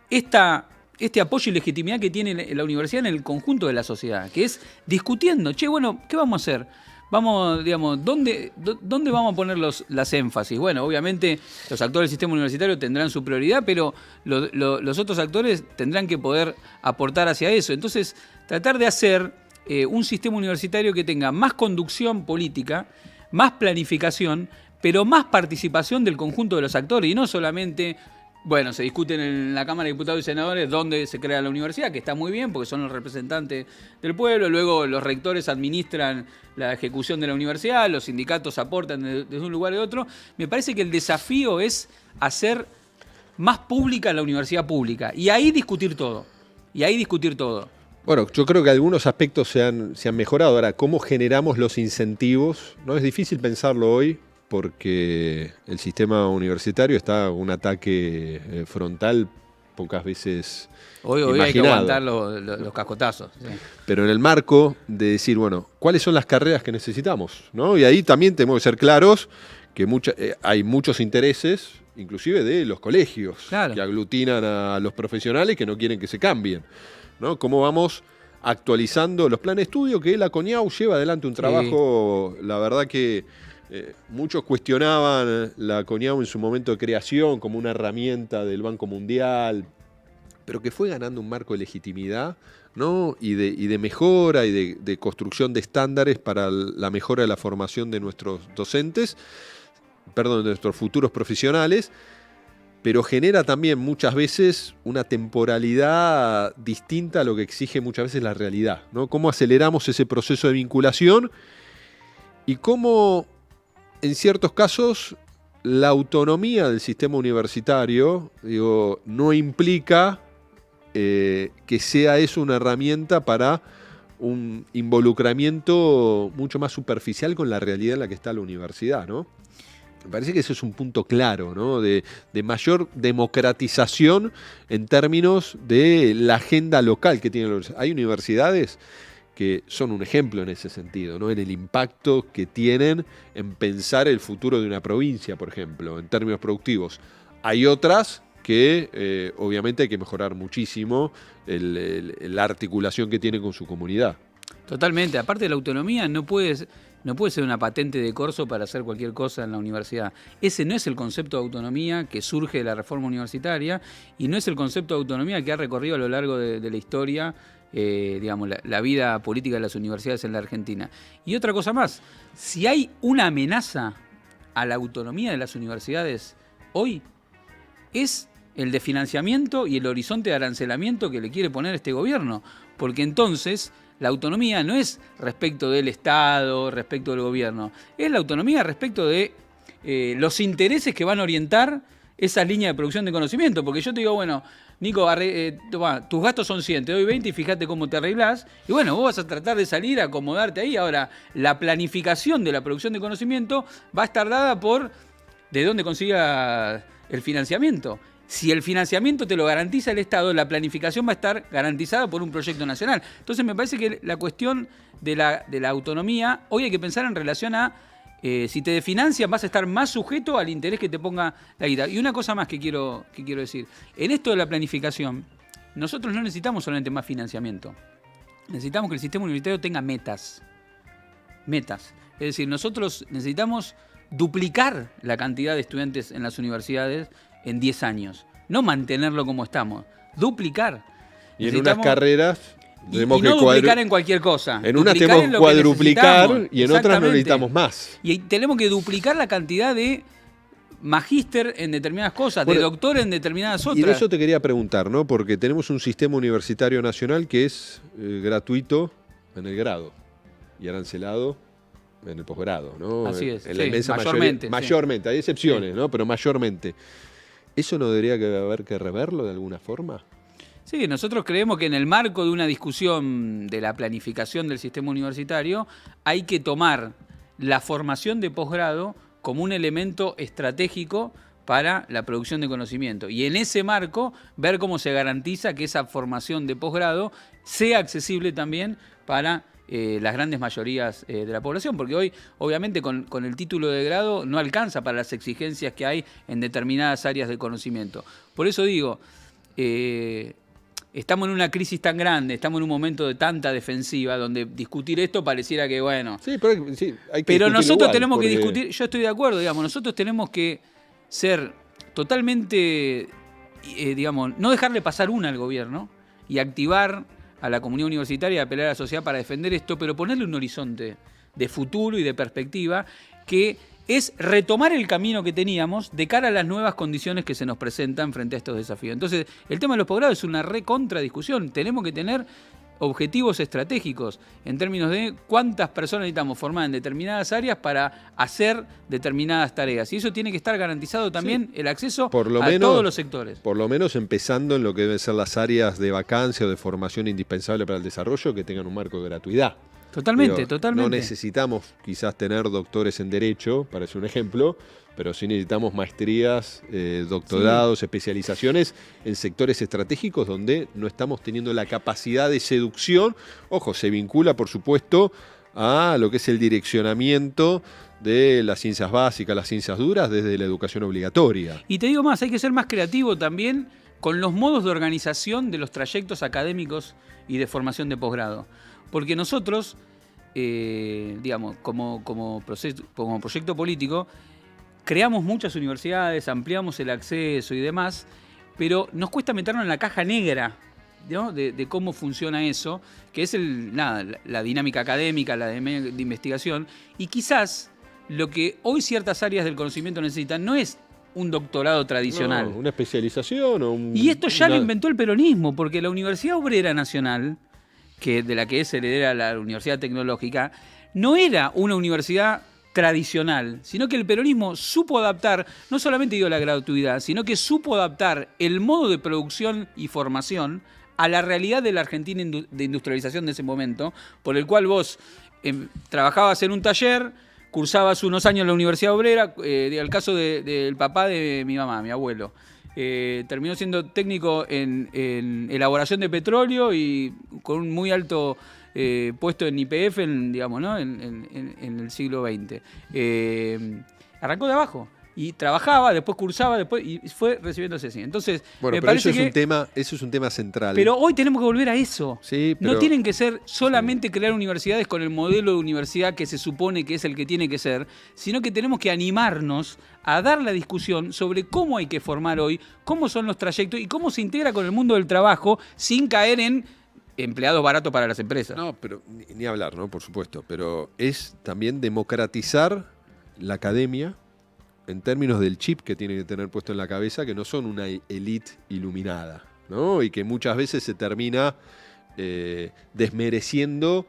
este apoyo y legitimidad que tiene la universidad en el conjunto de la sociedad, que es discutiendo, bueno, ¿qué vamos a hacer? Vamos, digamos, ¿dónde vamos a poner las énfasis? Bueno, obviamente los actores del sistema universitario tendrán su prioridad, pero los otros actores tendrán que poder aportar hacia eso. Entonces, tratar de hacer un sistema universitario que tenga más conducción política, más planificación, pero más participación del conjunto de los actores, y no solamente... Bueno, se discuten en la Cámara de Diputados y Senadores dónde se crea la universidad, que está muy bien porque son los representantes del pueblo. Luego los rectores administran la ejecución de la universidad, los sindicatos aportan desde un lugar y otro. Me parece que el desafío es hacer más pública la universidad pública y ahí discutir todo. Bueno, yo creo que algunos aspectos se han mejorado. Ahora, ¿cómo generamos los incentivos? No es difícil pensarlo hoy, porque el sistema universitario está un ataque frontal pocas veces hoy hay que aguantar los cascotazos. Sí. Pero en el marco de decir, bueno, ¿cuáles son las carreras que necesitamos? ¿No? Y ahí también tenemos que ser claros que hay muchos intereses, inclusive de los colegios, claro, que aglutinan a los profesionales que no quieren que se cambien, ¿no? ¿Cómo vamos actualizando los planes de estudio? Que la CONIAU lleva adelante un trabajo, sí. La verdad que muchos cuestionaban la CONIAU en su momento de creación como una herramienta del Banco Mundial, pero que fue ganando un marco de legitimidad, ¿no? y de mejora y de construcción de estándares para la mejora de la formación de nuestros docentes, de nuestros futuros profesionales, pero genera también muchas veces una temporalidad distinta a lo que exige muchas veces la realidad, ¿no? Cómo aceleramos ese proceso de vinculación y cómo, en ciertos casos, la autonomía del sistema universitario, no implica que sea eso una herramienta para un involucramiento mucho más superficial con la realidad en la que está la universidad, ¿no? Me parece que ese es un punto claro, ¿no? De mayor democratización en términos de la agenda local que tiene la universidad. Hay universidades que son un ejemplo en ese sentido, ¿no? En el impacto que tienen en pensar el futuro de una provincia, por ejemplo, en términos productivos. Hay otras que obviamente hay que mejorar muchísimo la articulación que tienen con su comunidad. Totalmente. Aparte de la autonomía, no puede ser una patente de corso para hacer cualquier cosa en la universidad. Ese no es el concepto de autonomía que surge de la reforma universitaria y no es el concepto de autonomía que ha recorrido a lo largo de la historia, digamos, la vida política de las universidades en la Argentina. Y otra cosa más, si hay una amenaza a la autonomía de las universidades hoy, es el de financiamiento y el horizonte de arancelamiento que le quiere poner este gobierno. Porque entonces la autonomía no es respecto del Estado, respecto del gobierno, es la autonomía respecto de los intereses que van a orientar esas líneas de producción de conocimiento. Porque yo te digo, bueno, Nico, tus gastos son 100, te doy 20 y fíjate cómo te arreglás. Y bueno, vos vas a tratar de salir a acomodarte ahí. Ahora, la planificación de la producción de conocimiento va a estar dada por de dónde consiga el financiamiento. si el financiamiento te lo garantiza el Estado, la planificación va a estar garantizada por un proyecto nacional. Entonces me parece que la cuestión de la autonomía, hoy hay que pensar en relación a si te financian vas a estar más sujeto al interés que te ponga la guita. Y una cosa más que quiero decir. En esto de la planificación, nosotros no necesitamos solamente más financiamiento. Necesitamos que el sistema universitario tenga metas. Metas. Es decir, nosotros necesitamos duplicar la cantidad de estudiantes en las universidades en 10 años. No mantenerlo como estamos. Duplicar. Y en unas carreras... Y no duplicar en cualquier cosa. En unas tenemos que cuadruplicar y en otras no necesitamos más. Y tenemos que duplicar la cantidad de magíster en determinadas cosas, de doctor en determinadas otras. Y de eso te quería preguntar, ¿no? Porque tenemos un sistema universitario nacional que es gratuito en el grado y arancelado en el posgrado, ¿no? Así es. En la inmensa mayormente, hay excepciones, ¿no? Pero mayormente. ¿Eso no debería haber que reverlo de alguna forma? Sí, nosotros creemos que en el marco de una discusión de la planificación del sistema universitario hay que tomar la formación de posgrado como un elemento estratégico para la producción de conocimiento. Y en ese marco ver cómo se garantiza que esa formación de posgrado sea accesible también para las grandes mayorías de la población, porque hoy obviamente con el título de grado no alcanza para las exigencias que hay en determinadas áreas de conocimiento. Por eso digo... estamos en una crisis tan grande, estamos en un momento de tanta defensiva, donde discutir esto pareciera que, bueno... Sí, sí, hay que pero nosotros igual, tenemos que discutir, yo estoy de acuerdo, digamos, nosotros tenemos que ser totalmente, digamos, no dejarle pasar una al gobierno y activar a la comunidad universitaria y apelar a la sociedad para defender esto, pero ponerle un horizonte de futuro y de perspectiva que... es retomar el camino que teníamos de cara a las nuevas condiciones que se nos presentan frente a estos desafíos. Entonces, el tema de los posgrados es una recontradiscusión. Tenemos que tener objetivos estratégicos en términos de cuántas personas necesitamos formar en determinadas áreas para hacer determinadas tareas. Y eso tiene que estar garantizado también el acceso a todos los sectores. Por lo menos empezando en lo que deben ser las áreas de vacancia o de formación indispensable para el desarrollo, que tengan un marco de gratuidad. Totalmente. No necesitamos quizás tener doctores en Derecho, para ser un ejemplo, pero sí necesitamos maestrías, doctorados, especializaciones en sectores estratégicos donde no estamos teniendo la capacidad de seducción. Ojo, se vincula, por supuesto, a lo que es el direccionamiento de las ciencias básicas, las ciencias duras, desde la educación obligatoria. Y te digo más, hay que ser más creativo también con los modos de organización de los trayectos académicos y de formación de posgrado. Porque nosotros, digamos, como proyecto político, creamos muchas universidades, ampliamos el acceso y demás, pero nos cuesta meternos en la caja negra, ¿no? de cómo funciona eso, que es la dinámica académica, la de investigación, y quizás lo que hoy ciertas áreas del conocimiento necesitan no es un doctorado tradicional. No, una especialización o un... Y esto ya lo inventó el peronismo, porque la Universidad Obrera Nacional, de la que es heredera la Universidad Tecnológica, no era una universidad tradicional, sino que el peronismo supo adaptar, no solamente la gratuidad, sino que supo adaptar el modo de producción y formación a la realidad de la Argentina de industrialización de ese momento, por el cual vos trabajabas en un taller, cursabas unos años en la Universidad Obrera, el caso del papá de mi mamá, mi abuelo. Terminó siendo técnico en elaboración de petróleo y con un muy alto puesto en YPF, digamos, ¿no? en el siglo XX. Arrancó de abajo y trabajaba, después cursaba, y fue recibiéndose así. Entonces, bueno, me pero parece eso es un tema central. Pero hoy tenemos que volver a eso. Sí, pero, no tienen que ser solamente crear universidades con el modelo de universidad que se supone que es el que tiene que ser, sino que tenemos que animarnos a dar la discusión sobre cómo hay que formar hoy, cómo son los trayectos y cómo se integra con el mundo del trabajo sin caer en empleados baratos para las empresas. No, pero ni hablar, ¿no? Por supuesto. Pero es también democratizar la academia en términos del chip que tiene que tener puesto en la cabeza, que no son una élite iluminada, ¿no? Y que muchas veces se termina desmereciendo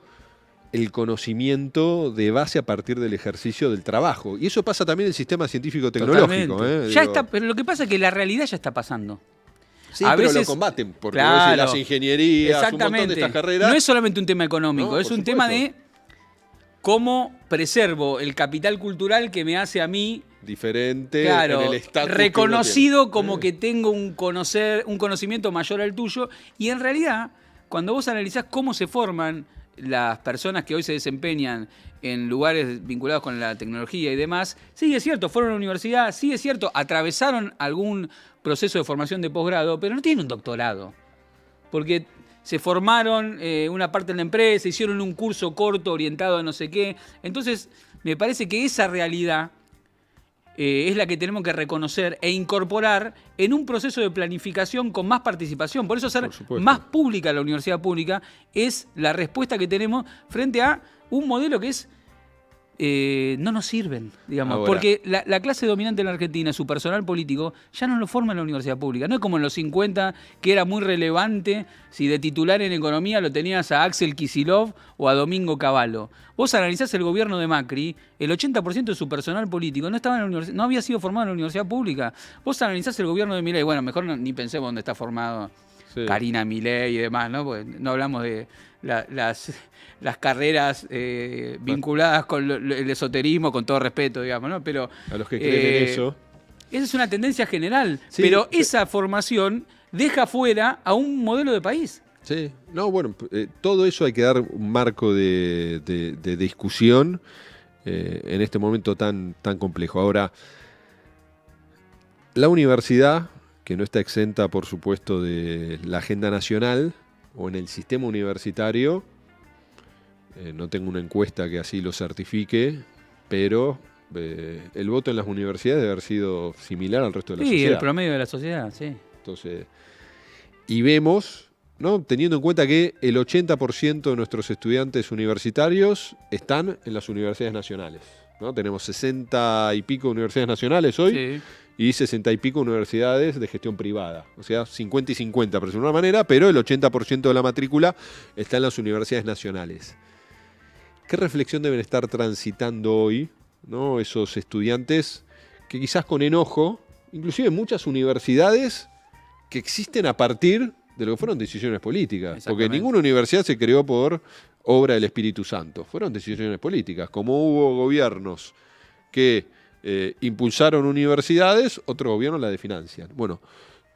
el conocimiento de base a partir del ejercicio del trabajo. Y eso pasa también en el sistema científico-tecnológico. Pero lo que pasa es que la realidad ya está pasando. Sí, pero veces lo combaten, porque las ingenierías, un montón de estas carreras... No es solamente un tema económico, es un tema de cómo preservo el capital cultural que me hace a mí diferente claro, en el estatus reconocido como que tengo un conocimiento mayor al tuyo. Y en realidad, cuando vos analizás cómo se forman las personas que hoy se desempeñan en lugares vinculados con la tecnología y demás, sí es cierto, fueron a la universidad, sí es cierto, atravesaron algún proceso de formación de posgrado, pero no tienen un doctorado. Porque se formaron una parte en la empresa, hicieron un curso corto orientado a no sé qué. Entonces, me parece que esa realidad es la que tenemos que reconocer e incorporar en un proceso de planificación con más participación. Por eso ser más pública la universidad pública es la respuesta que tenemos frente a un modelo que es no nos sirven, digamos. Ahora, porque la clase dominante en la Argentina, su personal político, ya no lo forma en la universidad pública. No es como en los 50, que era muy relevante si de titular en economía lo tenías a Axel Kicillof o a Domingo Cavallo. Vos analizás el gobierno de Macri, el 80% de su personal político no estaba en la universidad, no había sido formado en la universidad pública. Vos analizás el gobierno de Milei, bueno, mejor ni pensemos dónde está formado Karina Milei y demás, ¿no? Porque no hablamos de las carreras vinculadas con el esoterismo, con todo respeto, digamos, ¿no? Pero a los que creen en eso. Esa es una tendencia general, pero esa formación deja fuera a un modelo de país. Sí, no, bueno, todo eso hay que dar un marco de discusión en este momento tan complejo. Ahora, la universidad, que no está exenta, por supuesto, de la agenda nacional o en el sistema universitario, no tengo una encuesta que así lo certifique, pero el voto en las universidades debe haber sido similar al resto de la sociedad. Sí, el promedio de la sociedad, sí. Entonces, y vemos, ¿no?, teniendo en cuenta que el 80% de nuestros estudiantes universitarios están en las universidades nacionales, ¿no? Tenemos 60 y pico universidades nacionales hoy. Sí. Y 60 y pico universidades de gestión privada. O sea, 50 y 50, por decirlo de una manera, pero el 80% de la matrícula está en las universidades nacionales. ¿Qué reflexión deben estar transitando hoy, ¿no?, esos estudiantes que quizás con enojo, inclusive muchas universidades que existen a partir de lo que fueron decisiones políticas? Porque ninguna universidad se creó por obra del Espíritu Santo. Fueron decisiones políticas. Como hubo gobiernos que impulsaron universidades, otros gobiernos la desfinancian. Bueno,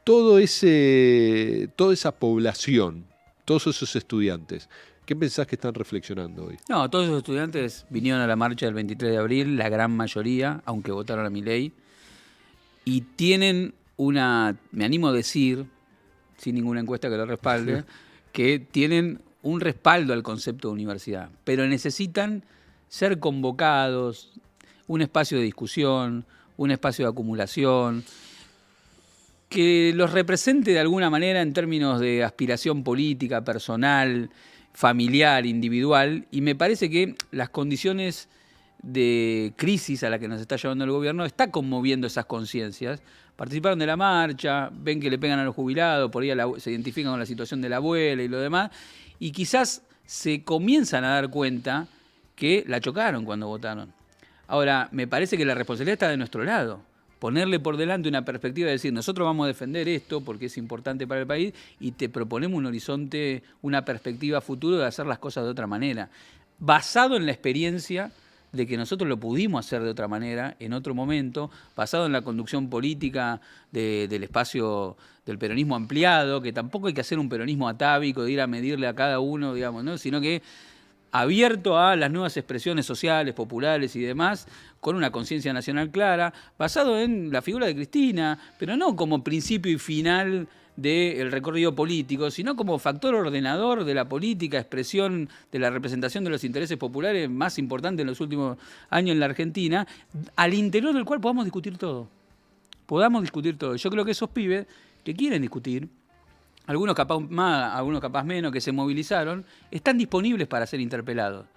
toda esa población, todos esos estudiantes, ¿qué pensás que están reflexionando hoy? No, todos esos estudiantes vinieron a la marcha del 23 de abril, la gran mayoría, aunque votaron a Milei, y tienen me animo a decir, sin ninguna encuesta que lo respalde, que tienen un respaldo al concepto de universidad, pero necesitan ser convocados, un espacio de discusión, un espacio de acumulación, que los represente de alguna manera en términos de aspiración política, personal, familiar, individual, y me parece que las condiciones de crisis a la que nos está llevando el gobierno está conmoviendo esas conciencias. Participaron de la marcha, ven que le pegan a los jubilados, por ahí se identifican con la situación de la abuela y lo demás, y quizás se comienzan a dar cuenta que la chocaron cuando votaron. Ahora, me parece que la responsabilidad está de nuestro lado. Ponerle por delante una perspectiva de decir, nosotros vamos a defender esto porque es importante para el país y te proponemos un horizonte, una perspectiva futuro de hacer las cosas de otra manera. Basado en la experiencia de que nosotros lo pudimos hacer de otra manera, en otro momento, basado en la conducción política del espacio del peronismo ampliado, que tampoco hay que hacer un peronismo atávico, de ir a medirle a cada uno, digamos, ¿no?, sino que abierto a las nuevas expresiones sociales, populares y demás, con una conciencia nacional clara, basado en la figura de Cristina, pero no como principio y final del recorrido político, sino como factor ordenador de la política, expresión de la representación de los intereses populares más importante en los últimos años en la Argentina, al interior del cual podamos discutir todo. Yo creo que esos pibes que quieren discutir, algunos capaz más, algunos capaz menos, que se movilizaron, están disponibles para ser interpelados.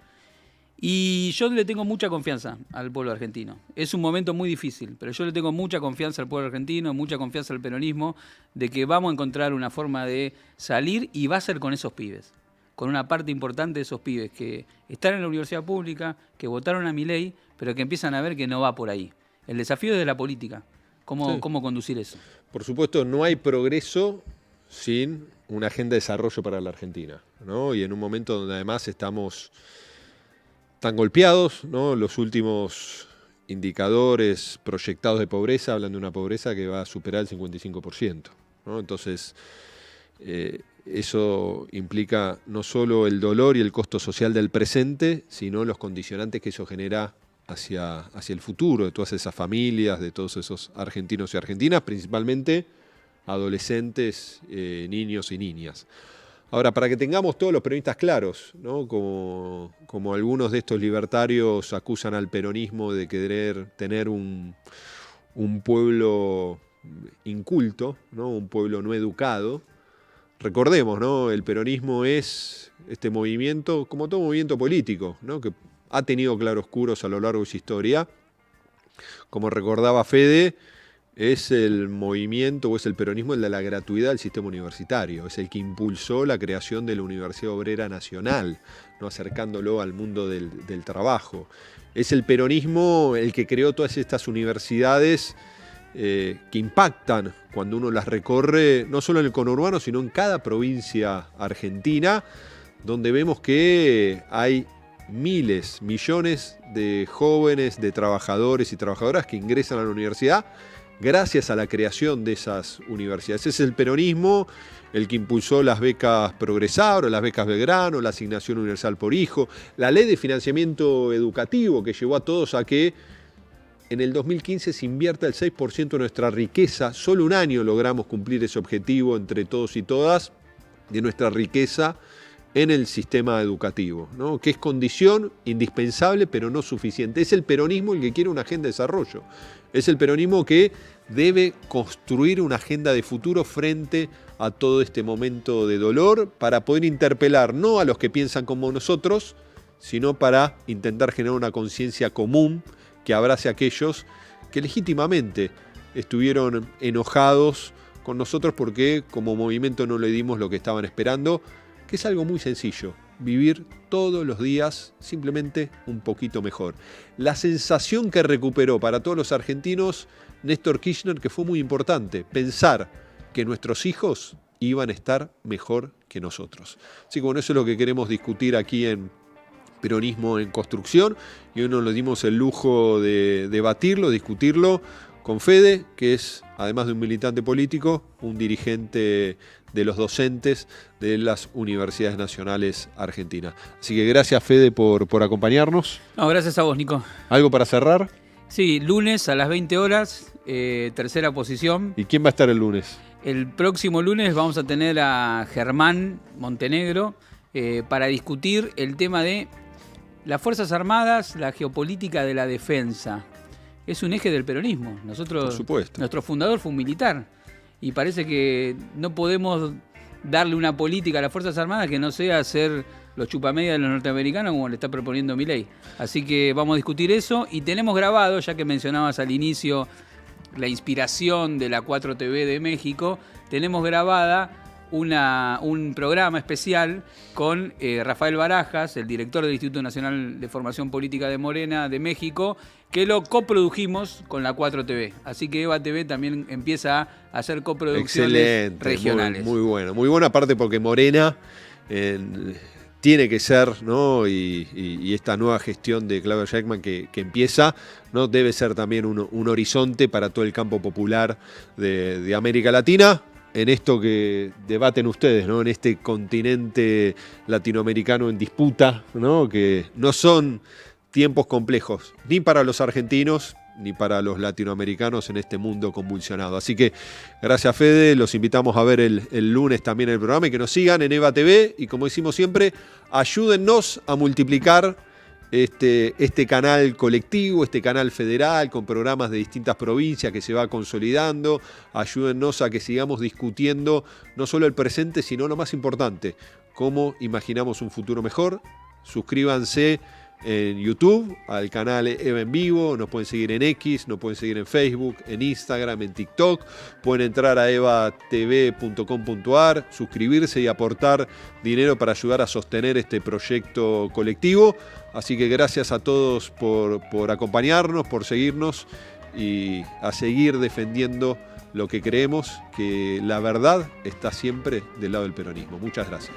Y yo le tengo mucha confianza al pueblo argentino. Es un momento muy difícil, pero yo le tengo mucha confianza al pueblo argentino, mucha confianza al peronismo, de que vamos a encontrar una forma de salir, y va a ser con esos pibes, con una parte importante de esos pibes que están en la universidad pública, que votaron a Milei, pero que empiezan a ver que no va por ahí. El desafío es de la política. ¿Cómo conducir eso? Por supuesto, no hay progreso sin una agenda de desarrollo para la Argentina, ¿no? Y en un momento donde además estamos tan golpeados, ¿no? Los últimos indicadores proyectados de pobreza hablan de una pobreza que va a superar el 55%, ¿no? Entonces, eso implica no solo el dolor y el costo social del presente, sino los condicionantes que eso genera hacia el futuro de todas esas familias, de todos esos argentinos y argentinas, principalmente adolescentes, niños y niñas. Ahora, para que tengamos todos los peronistas claros, ¿no? Como algunos de estos libertarios acusan al peronismo de querer tener un pueblo inculto, ¿no? Un pueblo no educado. Recordemos, ¿no? El peronismo es este movimiento, como todo movimiento político, ¿no? Que ha tenido claroscuros a lo largo de su historia. Como recordaba Fede, es el movimiento o es el peronismo el de la gratuidad del sistema universitario. Es el que impulsó la creación de la Universidad Obrera Nacional, ¿no? Acercándolo al mundo del trabajo. Es el peronismo el que creó todas estas universidades que impactan cuando uno las recorre, no solo en el conurbano, sino en cada provincia argentina, donde vemos que hay miles, millones de jóvenes, de trabajadores y trabajadoras que ingresan a la universidad gracias a la creación de esas universidades. Es el peronismo el que impulsó las becas Progresauro, las becas Belgrano, la asignación universal por hijo, la ley de financiamiento educativo que llevó a todos a que en el 2015 se invierta el 6% de nuestra riqueza. Solo un año logramos cumplir ese objetivo entre todos y todas de nuestra riqueza en el sistema educativo, ¿no? Que es condición indispensable pero no suficiente. Es el peronismo el que quiere una agenda de desarrollo. Es el peronismo que debe construir una agenda de futuro frente a todo este momento de dolor para poder interpelar no a los que piensan como nosotros, sino para intentar generar una conciencia común que abrace a aquellos que legítimamente estuvieron enojados con nosotros porque como movimiento no le dimos lo que estaban esperando, que es algo muy sencillo, vivir todos los días simplemente un poquito mejor. La sensación que recuperó para todos los argentinos Néstor Kirchner, que fue muy importante, pensar que nuestros hijos iban a estar mejor que nosotros. Así que bueno, eso es lo que queremos discutir aquí en Peronismo en Construcción, y hoy nos dimos el lujo de debatirlo, discutirlo con Fede, que es, además de un militante político, un dirigente de los docentes de las universidades nacionales argentinas. Así que gracias, Fede, por acompañarnos. No, gracias a vos, Nico. ¿Algo para cerrar? Sí, lunes a las 20 horas, tercera posición. ¿Y quién va a estar el lunes? El próximo lunes vamos a tener a Germán Montenegro para discutir el tema de las Fuerzas Armadas, la geopolítica de la defensa. Es un eje del peronismo. Nosotros, por supuesto. Nuestro fundador fue un militar y parece que no podemos darle una política a las Fuerzas Armadas que no sea hacer los chupamedias de los norteamericanos como le está proponiendo Milei. Así que vamos a discutir eso y tenemos grabado, ya que mencionabas al inicio la inspiración de la 4TV de México, tenemos grabada un programa especial con Rafael Barajas, el director del Instituto Nacional de Formación Política de Morena de México, que lo coprodujimos con la 4TV. Así que Eva TV también empieza a hacer coproducciones regionales. Muy bueno. Muy buena parte porque Morena tiene que ser, ¿no? Y esta nueva gestión de Claudia Sheinbaum que empieza, ¿no? Debe ser también un horizonte para todo el campo popular de América Latina. En esto que debaten ustedes, ¿no? En este continente latinoamericano en disputa, ¿no? Que no son tiempos complejos, ni para los argentinos, ni para los latinoamericanos en este mundo convulsionado. Así que gracias, Fede, los invitamos a ver el lunes también el programa y que nos sigan en Eva TV y como decimos siempre, ayúdennos a multiplicar este canal colectivo, este canal federal con programas de distintas provincias que se va consolidando. Ayúdennos a que sigamos discutiendo no solo el presente, sino lo más importante, cómo imaginamos un futuro mejor. Suscríbanse en YouTube, al canal Eva en Vivo, nos pueden seguir en X, nos pueden seguir en Facebook, en Instagram, en TikTok, pueden entrar a evatv.com.ar, suscribirse y aportar dinero para ayudar a sostener este proyecto colectivo. Así que gracias a todos por acompañarnos, por seguirnos y a seguir defendiendo lo que creemos, que la verdad está siempre del lado del peronismo. Muchas gracias.